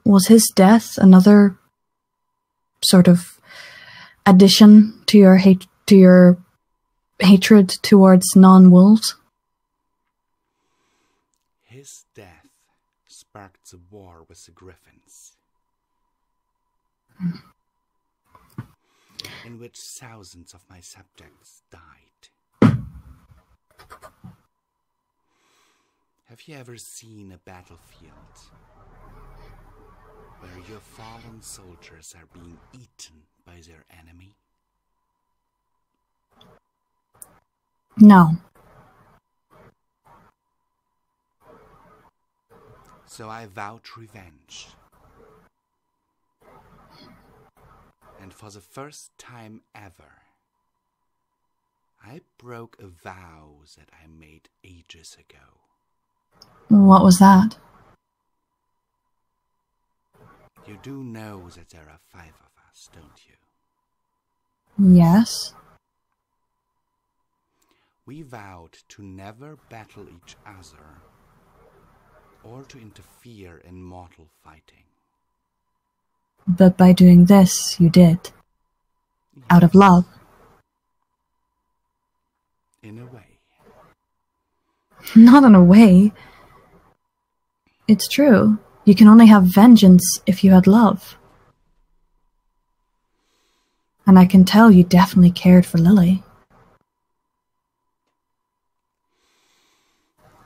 Was his death another sort of addition to your hatred towards non-wolves? His death sparked the war with the Griffins, in which thousands of my subjects died. Have you ever seen a battlefield where your fallen soldiers are being eaten by their enemy? No. So I vowed revenge. And for the first time ever, I broke a vow that I made ages ago. What was that? You do know that there are 5 of us, don't you? Yes. We vowed to never battle each other or to interfere in mortal fighting. But by doing this, you did. Out of love. In a way. Not in a way. It's true. You can only have vengeance if you had love. And I can tell you definitely cared for Lily.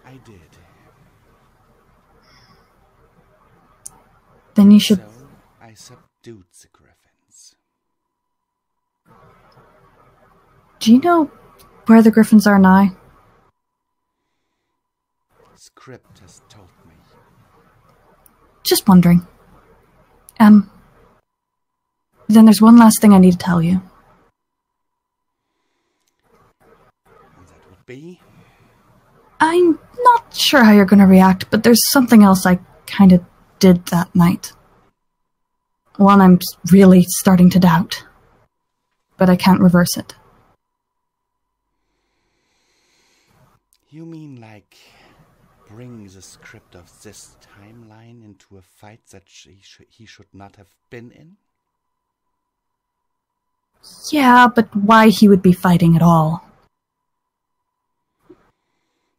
I did. Then you should... So I subdued the griffins. Do you know where the griffins are now? Script has told me. Just wondering. Then there's one last thing I need to tell you. And that would be? I'm not sure how you're going to react, but there's something else I kind of did that night. One I'm really starting to doubt. But I can't reverse it. You mean like bring the script of this timeline into a fight that he should not have been in? Yeah, but why he would be fighting at all?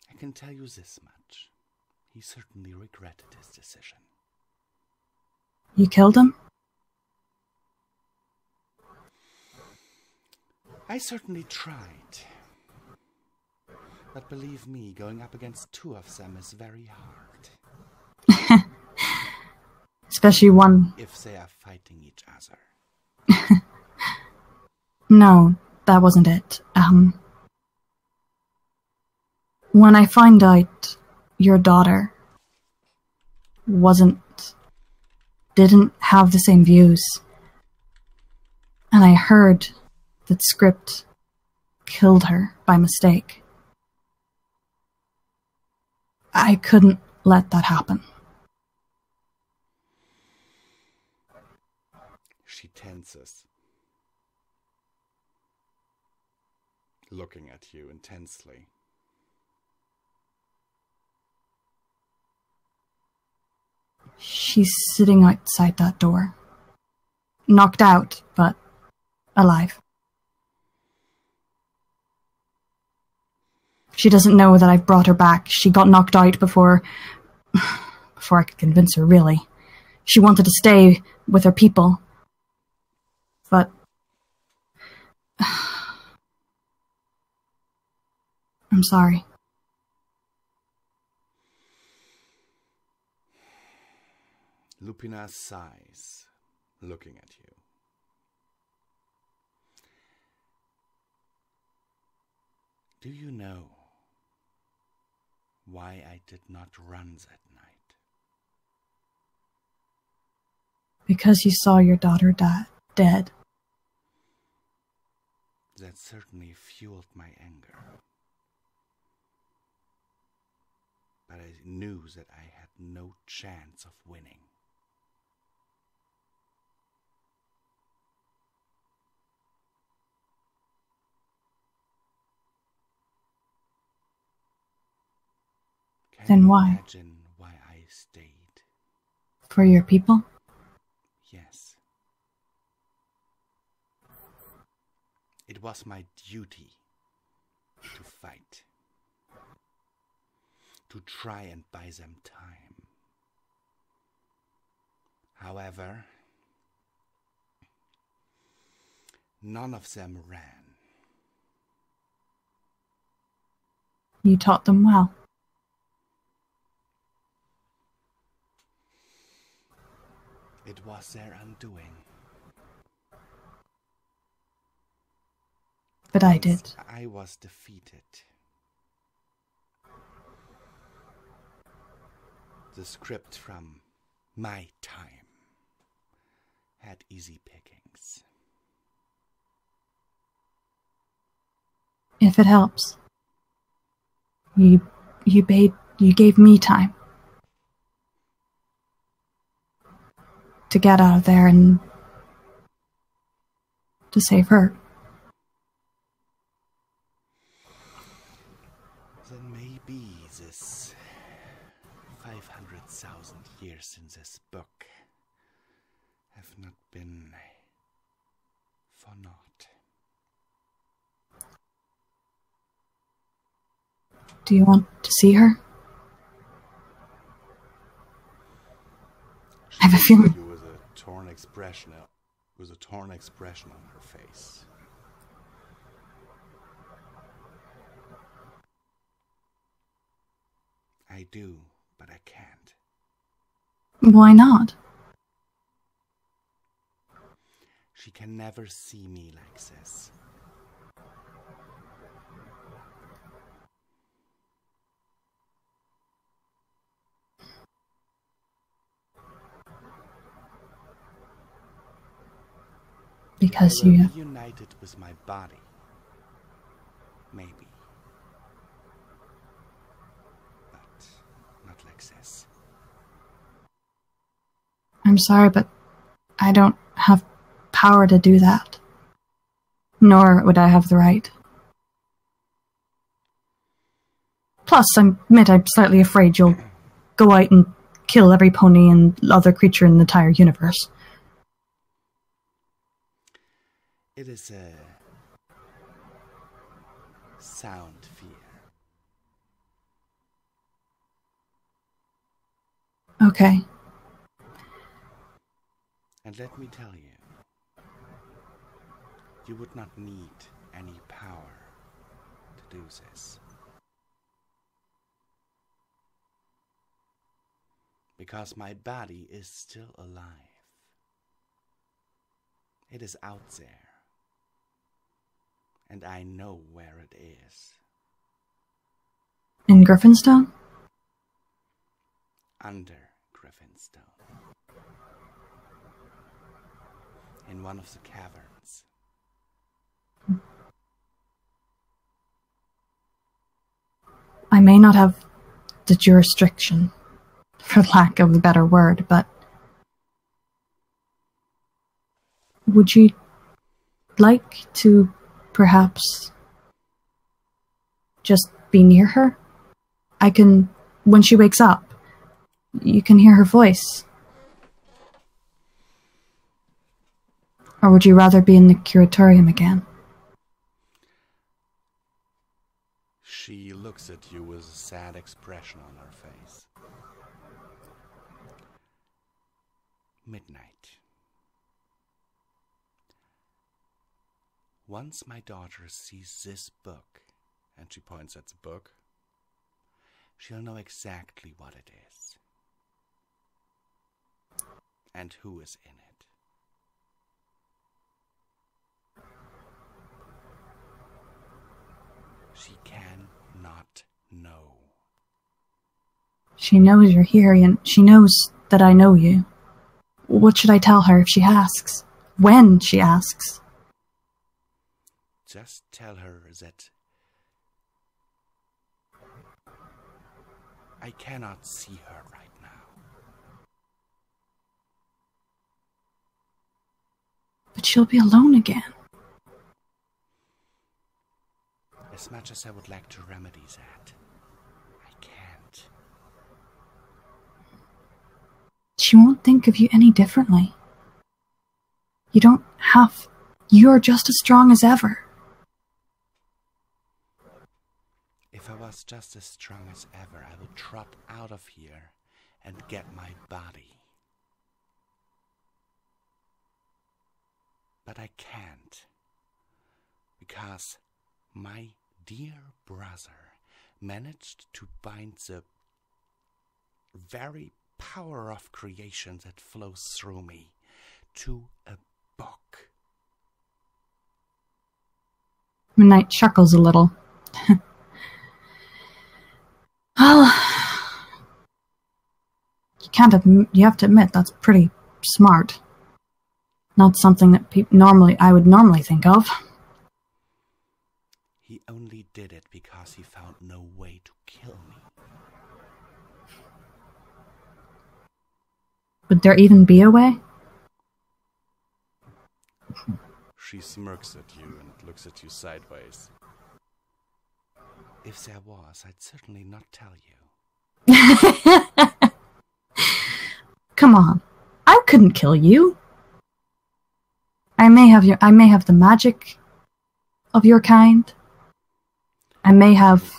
I can tell you this much. He certainly regretted his decision. You killed him? I certainly tried. But believe me, going up against 2 of them is very hard. Especially one... If they are fighting each other. No, that wasn't it. When I find out your daughter didn't have the same views, and I heard that Script killed her by mistake, I couldn't let that happen. She tenses, looking at you intensely. She's sitting outside that door. Knocked out, but alive. She doesn't know that I've brought her back. She got knocked out before I could convince her, really. She wanted to stay with her people. But... I'm sorry. Lupina sighs, looking at you. Do you know why I did not run that night? Because you saw your daughter dead. That certainly fueled my anger. But I knew that I had no chance of winning. Then why? Imagine why I stayed. For your people? Yes. It was my duty to fight. To try and buy them time. However, none of them ran. You taught them well. It was their undoing. But I did. I was defeated. The script from my time had easy pickings. If it helps. You gave me time. To get out of there and to save her. Then maybe this 500,000 years in this book have not been for naught. Do you want to see her? I have a feeling. With a torn expression on her face. I do, but I can't. Why not? She can never see me like this. Because I will you... be united with my body. Maybe. But not like this. I'm sorry, but I don't have power to do that. Nor would I have the right. Plus, I admit I'm slightly afraid you'll go out and kill every pony and other creature in the entire universe. It is a sound fear. Okay. And let me tell you, you would not need any power to do this. Because my body is still alive. It is out there. And I know where it is. In Griffinstone? Under Griffinstone. In one of the caverns. I may not have the jurisdiction, for lack of a better word, but would you like to perhaps just be near her? I can, when she wakes up, you can hear her voice. Or would you rather be in the curatorium again? She looks at you with a sad expression on her face. Midnight. Once my daughter sees this book, And she points at the book. she'll know exactly what it is. And who is in it. She cannot know. She knows you're here, and she knows that I know you. What should I tell her if she asks? When she asks? Just tell her that I cannot see her right now. But she'll be alone again. As much as I would like to remedy that, I can't. She won't think of you any differently. You don't have... You're just as strong as ever. If I was just as strong as ever, I would trot out of here and get my body. But I can't, because my dear brother managed to bind the very power of creation that flows through me to a book. Midnight chuckles a little. Well, you have to admit that's pretty smart. Not something that I would normally think of. He only did it because he found no way to kill me. Would there even be a way? She smirks at you and looks at you sideways. If there was, I'd certainly not tell you. Come on. I couldn't kill you. I may have the magic of your kind. I may have...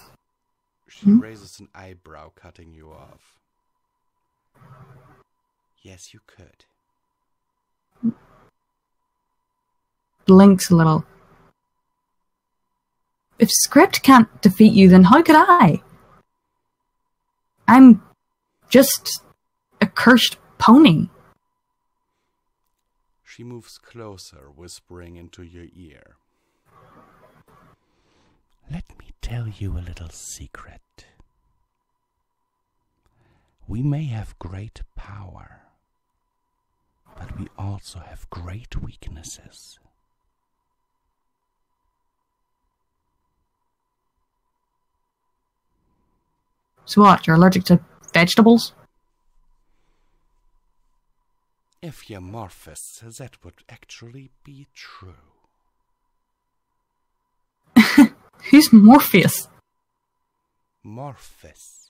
She raises an eyebrow, cutting you off. Yes, you could. Blinks a little. If Script can't defeat you, then how could I? I'm just a cursed pony. She moves closer, whispering into your ear. Let me tell you a little secret. We may have great power, but we also have great weaknesses. So what, you're allergic to vegetables? If you're Morphus, that would actually be true. Who's Morpheus? Morphus.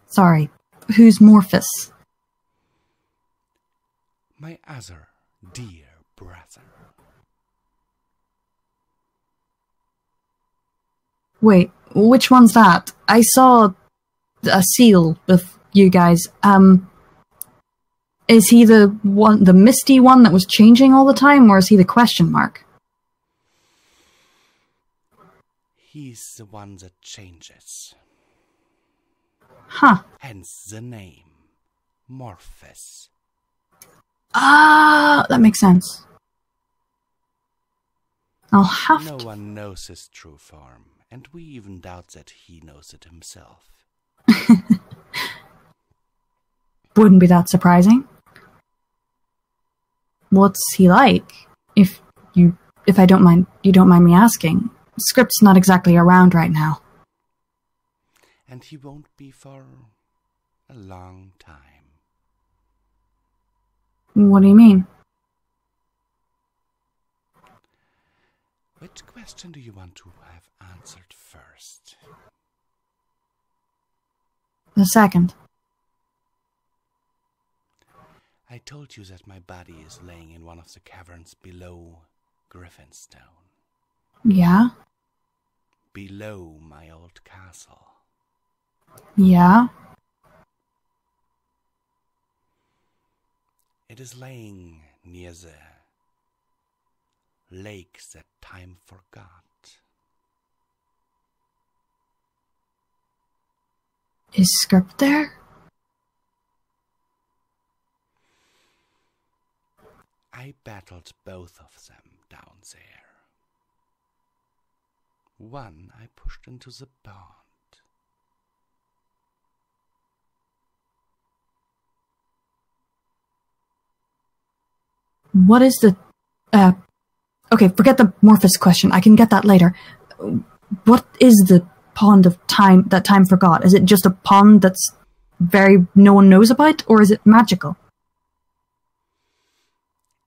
Sorry, who's Morphus? My other dear brother. Wait, which one's that? I saw a seal with you guys. Is he the misty one that was changing all the time, or is he the question mark? He's the one that changes. Huh. Hence the name, Morphus. Ah, that makes sense. I'll have No to... one knows his true form, and we even doubt that he knows it himself. Wouldn't be that surprising. What's he like? If you don't mind me asking. Script's not exactly around right now. And he won't be for a long time. What do you mean? Which question do you want to have answered first? The second. I told you that my body is laying in one of the caverns below Griffinstone. Yeah? Below my old castle. Yeah? It is laying near the lake that time forgot. Is Script there? I battled both of them down there. One I pushed into the pond. What is the... Okay, forget the Morphus question. I can get that later. What is the pond of time that time forgot? Is it just a pond that's no one knows about, or is it magical?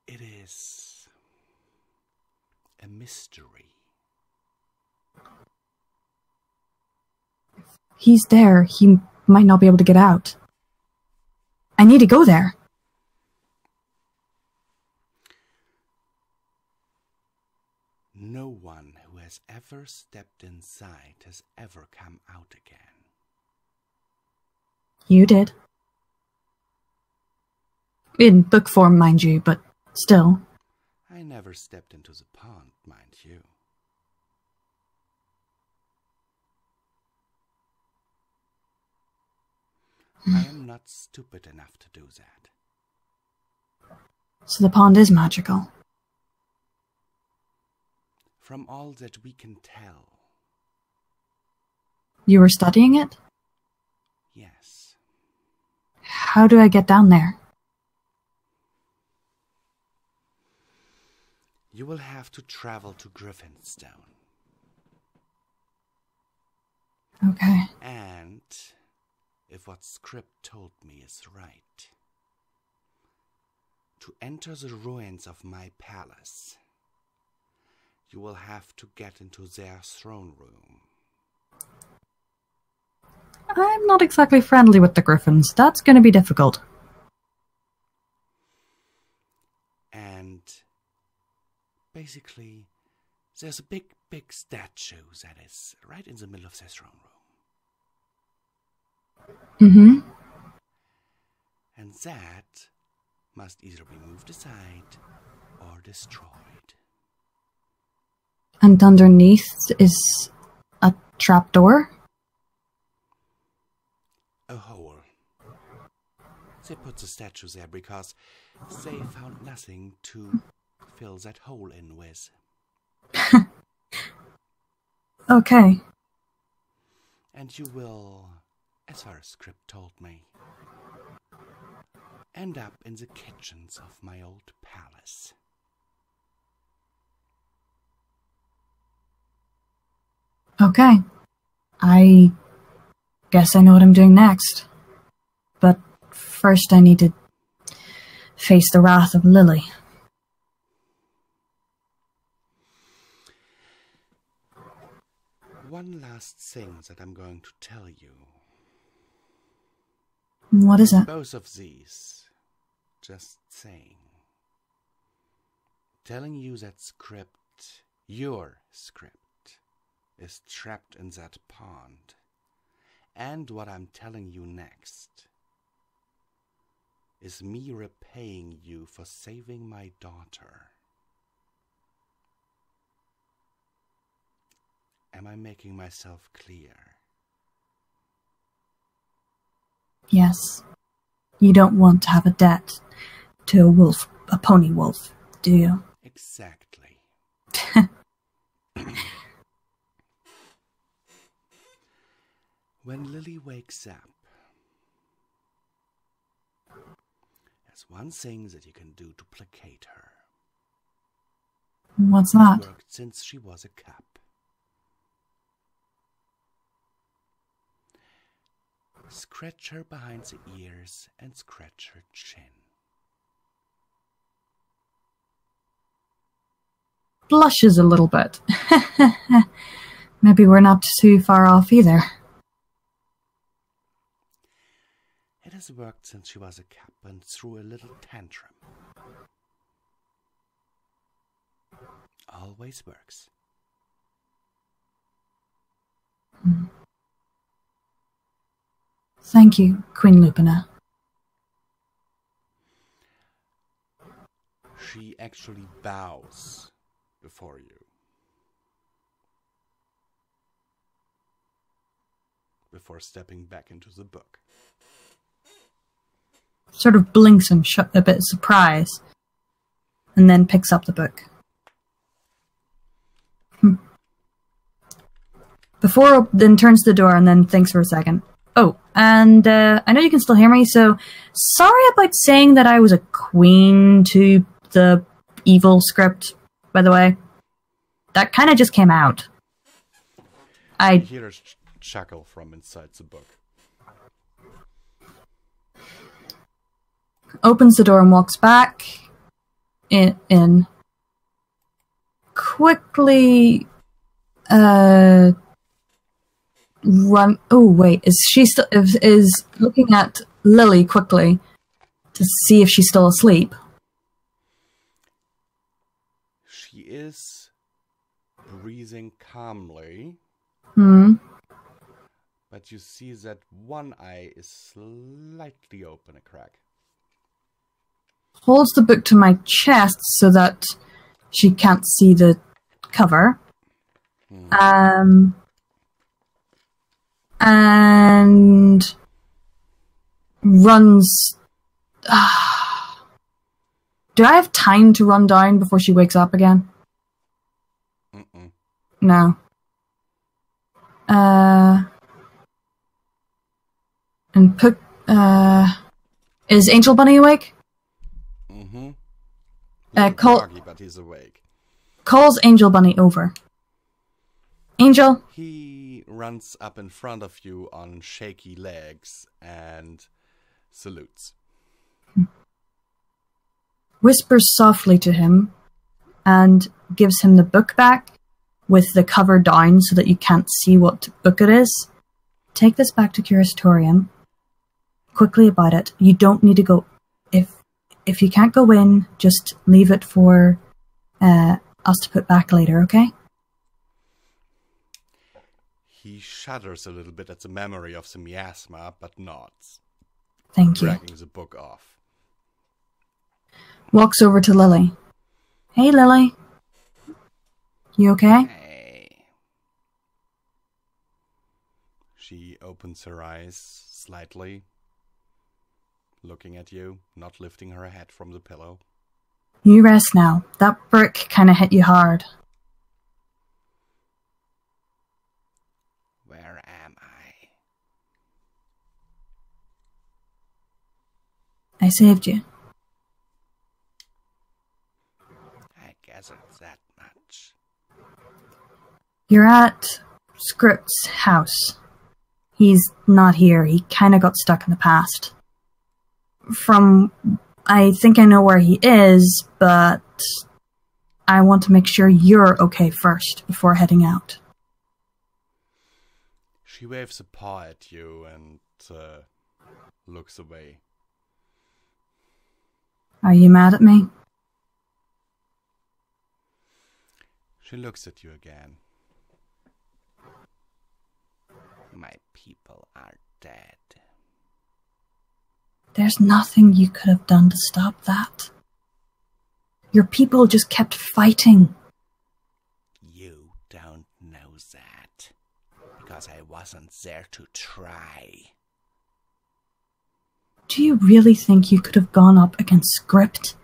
It is a mystery. He's there. He might not be able to get out. I need to go there. No one who has ever stepped inside has ever come out again. You did. In book form, mind you, but still. I never stepped into the pond, mind you. I am not stupid enough to do that. So the pond is magical. From all that we can tell, You were studying it? yes. how do I get down there? You will have to travel to Griffinstone. Okay. And, if what Script told me is right, to enter the ruins of my palace, you will have to get into their throne room. I'm not exactly friendly with the griffins. That's going to be difficult. And basically, there's a big statue that is right in the middle of their throne room. Mm-hmm. And that must either be moved aside or destroyed. And underneath is a trapdoor? A hole. They put the statue there because they found nothing to fill that hole in with. Okay. And you will, as far as Script told me, end up in the kitchens of my old palace. Okay. I guess I know what I'm doing next. But first I need to face the wrath of Lily. One last thing that I'm going to tell you. What is it? Both of these, just saying. Telling you that Script, your Script, is trapped in that pond. And what I'm telling you next is me repaying you for saving my daughter. Am I making myself clear? Yes. You don't want to have a debt to a wolf, a Pony&Wolf, do you? Exactly. When Lily wakes up, there's one thing that you can do to placate her. What's It's that? worked since she was a cub. Scratch her behind the ears and scratch her chin. Blushes a little bit. Maybe we're not too far off either. It has worked since she was a cub and threw a little tantrum. Always works. Thank you, Queen Lupina. She actually bows before you. Before stepping back into the book. Sort of blinks and a bit surprised, and then picks up the book. Then turns to the door and then thinks for a second. Oh, and I know you can still hear me, so sorry about saying that I was a queen to the evil Script, by the way. That kind of just came out. You hear a chuckle from inside the book. Opens the door and walks back in. Quickly run. Oh wait, is she still is looking at Lily quickly to see if she's still asleep? She is breathing calmly. But you see that one eye is slightly open a crack. Holds the book to my chest so that she can't see the cover. And runs. Do I have time to run down before she wakes up again? No. And Is Angel Bunny awake? Mm-hmm. Call- groggy, but he's awake. Calls Angel Bunny over. Angel? He runs up in front of you on shaky legs and salutes. Whispers softly to him and gives him the book back with the cover down so that you can't see what book it is. Take this back to Curatorium. Quickly about it. You don't need to go. If you can't go in, just leave it for us to put back later, okay? He shudders a little bit at the memory of the miasma, but nods. Thank you. Dragging the book off. Walks over to Lily. Hey, Lily. You okay? Hey. She opens her eyes slightly, looking at you, not lifting her head from the pillow. You rest now. That brick kind of hit you hard. Where am I? I saved you. I gathered that much. You're at Script's house. He's not here. He kind of got stuck in the past. I think I know where he is, but I want to make sure you're okay first before heading out. She waves a paw at you and looks away. Are you mad at me? She looks at you again. My people are dead. There's nothing you could have done to stop that. Your people just kept fighting. You don't know that. Because I wasn't there to try. Do you really think you could have gone up against Script?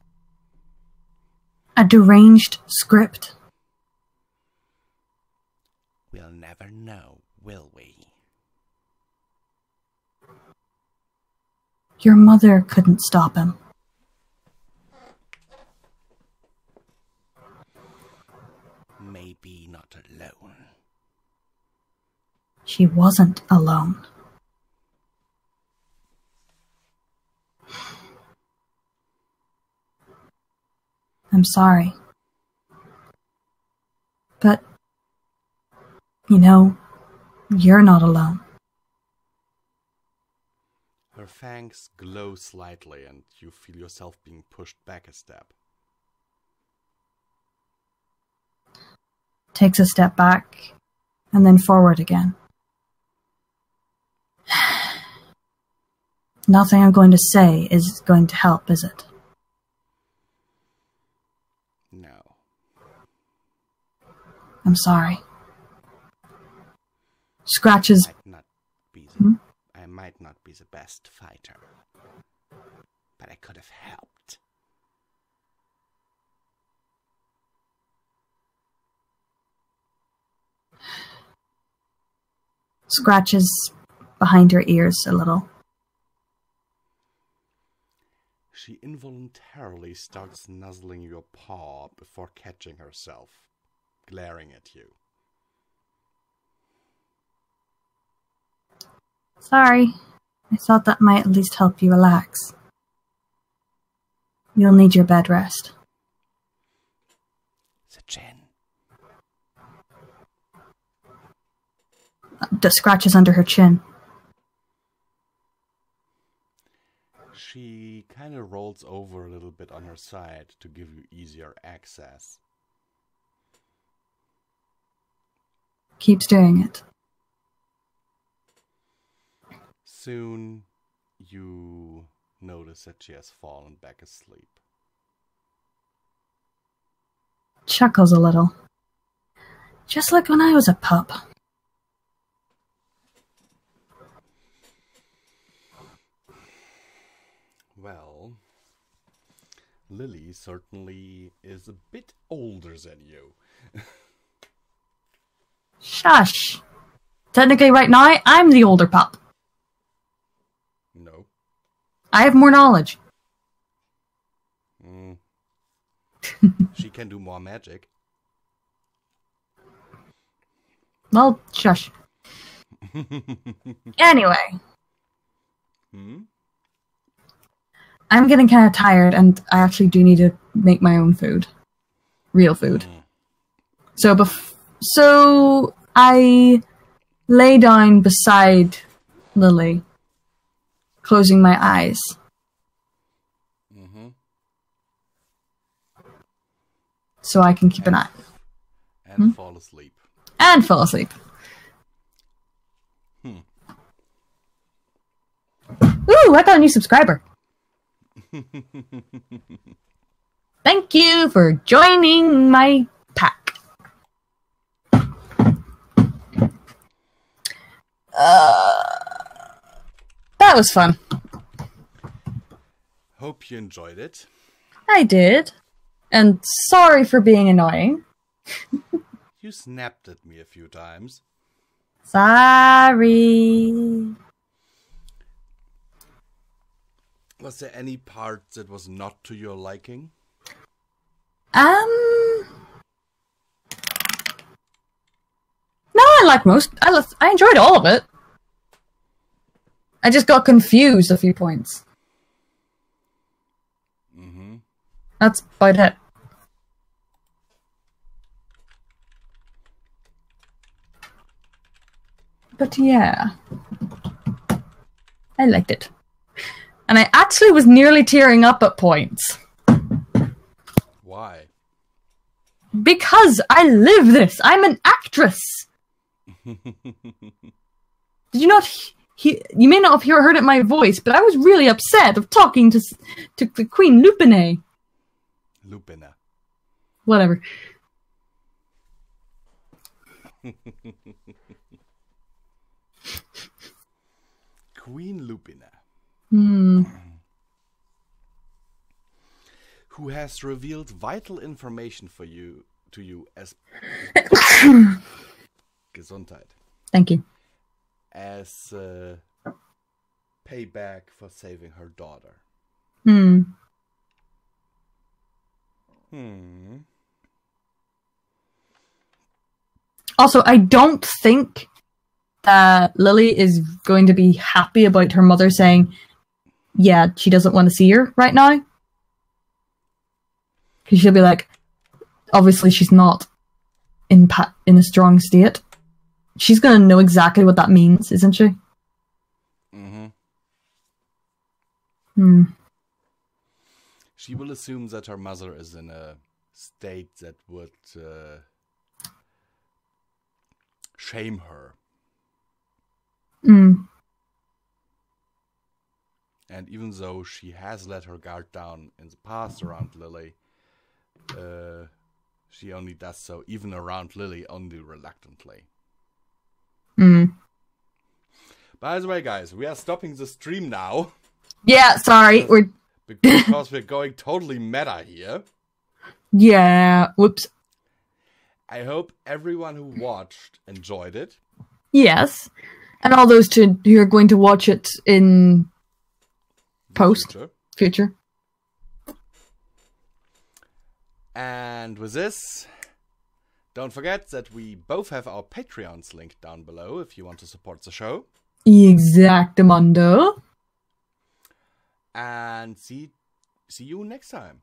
A deranged Script? We'll never know, will we? Your mother couldn't stop him. Maybe not alone. She wasn't alone. I'm sorry. But, you know, you're not alone. Her fangs glow slightly and you feel yourself being pushed back a step. Takes a step back and then forward again. Nothing I'm going to say is going to help, is it? No. I'm sorry. Scratches. I might not be the best fighter, but I could have helped. Scratches behind her ears a little. She involuntarily starts nuzzling your paw before catching herself, glaring at you. Sorry. I thought that might at least help you relax. You'll need your bed rest. The chin. Scratches under her chin. She kind of rolls over a little bit on her side to give you easier access. Keeps doing it. Soon, you notice that she has fallen back asleep. Chuckles a little. Just like when I was a pup. Well, Lily certainly is a bit older than you. Shush. Technically right now, I'm the older pup. No. I have more knowledge. Mm. She can do more magic. Well, shush. Anyway. I'm getting kind of tired, and I actually do need to make my own food. Real food. So I lay down beside Lily, closing my eyes. So I can keep an eye. And fall asleep. And fall asleep. Ooh, I got a new subscriber. Thank you for joining my pack. That was fun. Hope you enjoyed it. I did. And sorry for being annoying. You snapped at me a few times. Sorry. Was there any part that was not to your liking? No, I like most. I enjoyed all of it. I just got confused a few points. That's about it. But yeah, I liked it. And I actually was nearly tearing up at points. Why? Because I live this. I'm an actress. Did you not? You may not have heard it in my voice, but I was really upset of talking to the Queen Lupine. Lupina. Whatever. Queen Lupina. Who has revealed vital information to you as Gesundheit. Thank you. As payback for saving her daughter. Also, I don't think that Lily is going to be happy about her mother saying, yeah, she doesn't want to see her right now. Because she'll be like, obviously she's not in a strong state. She's going to know exactly what that means, isn't she? She will assume that her mother is in a state that would shame her. And even though she has let her guard down in the past around Lily, she only does so even around Lily only reluctantly. By the way, guys, we are stopping the stream now. Yeah, sorry. Because we're going totally meta here. Yeah, whoops. I hope everyone who watched enjoyed it. Yes. And all those who are going to watch it in future. And with this, don't forget that we both have our Patreons linked down below if you want to support the show. Exactamundo. And see you next time.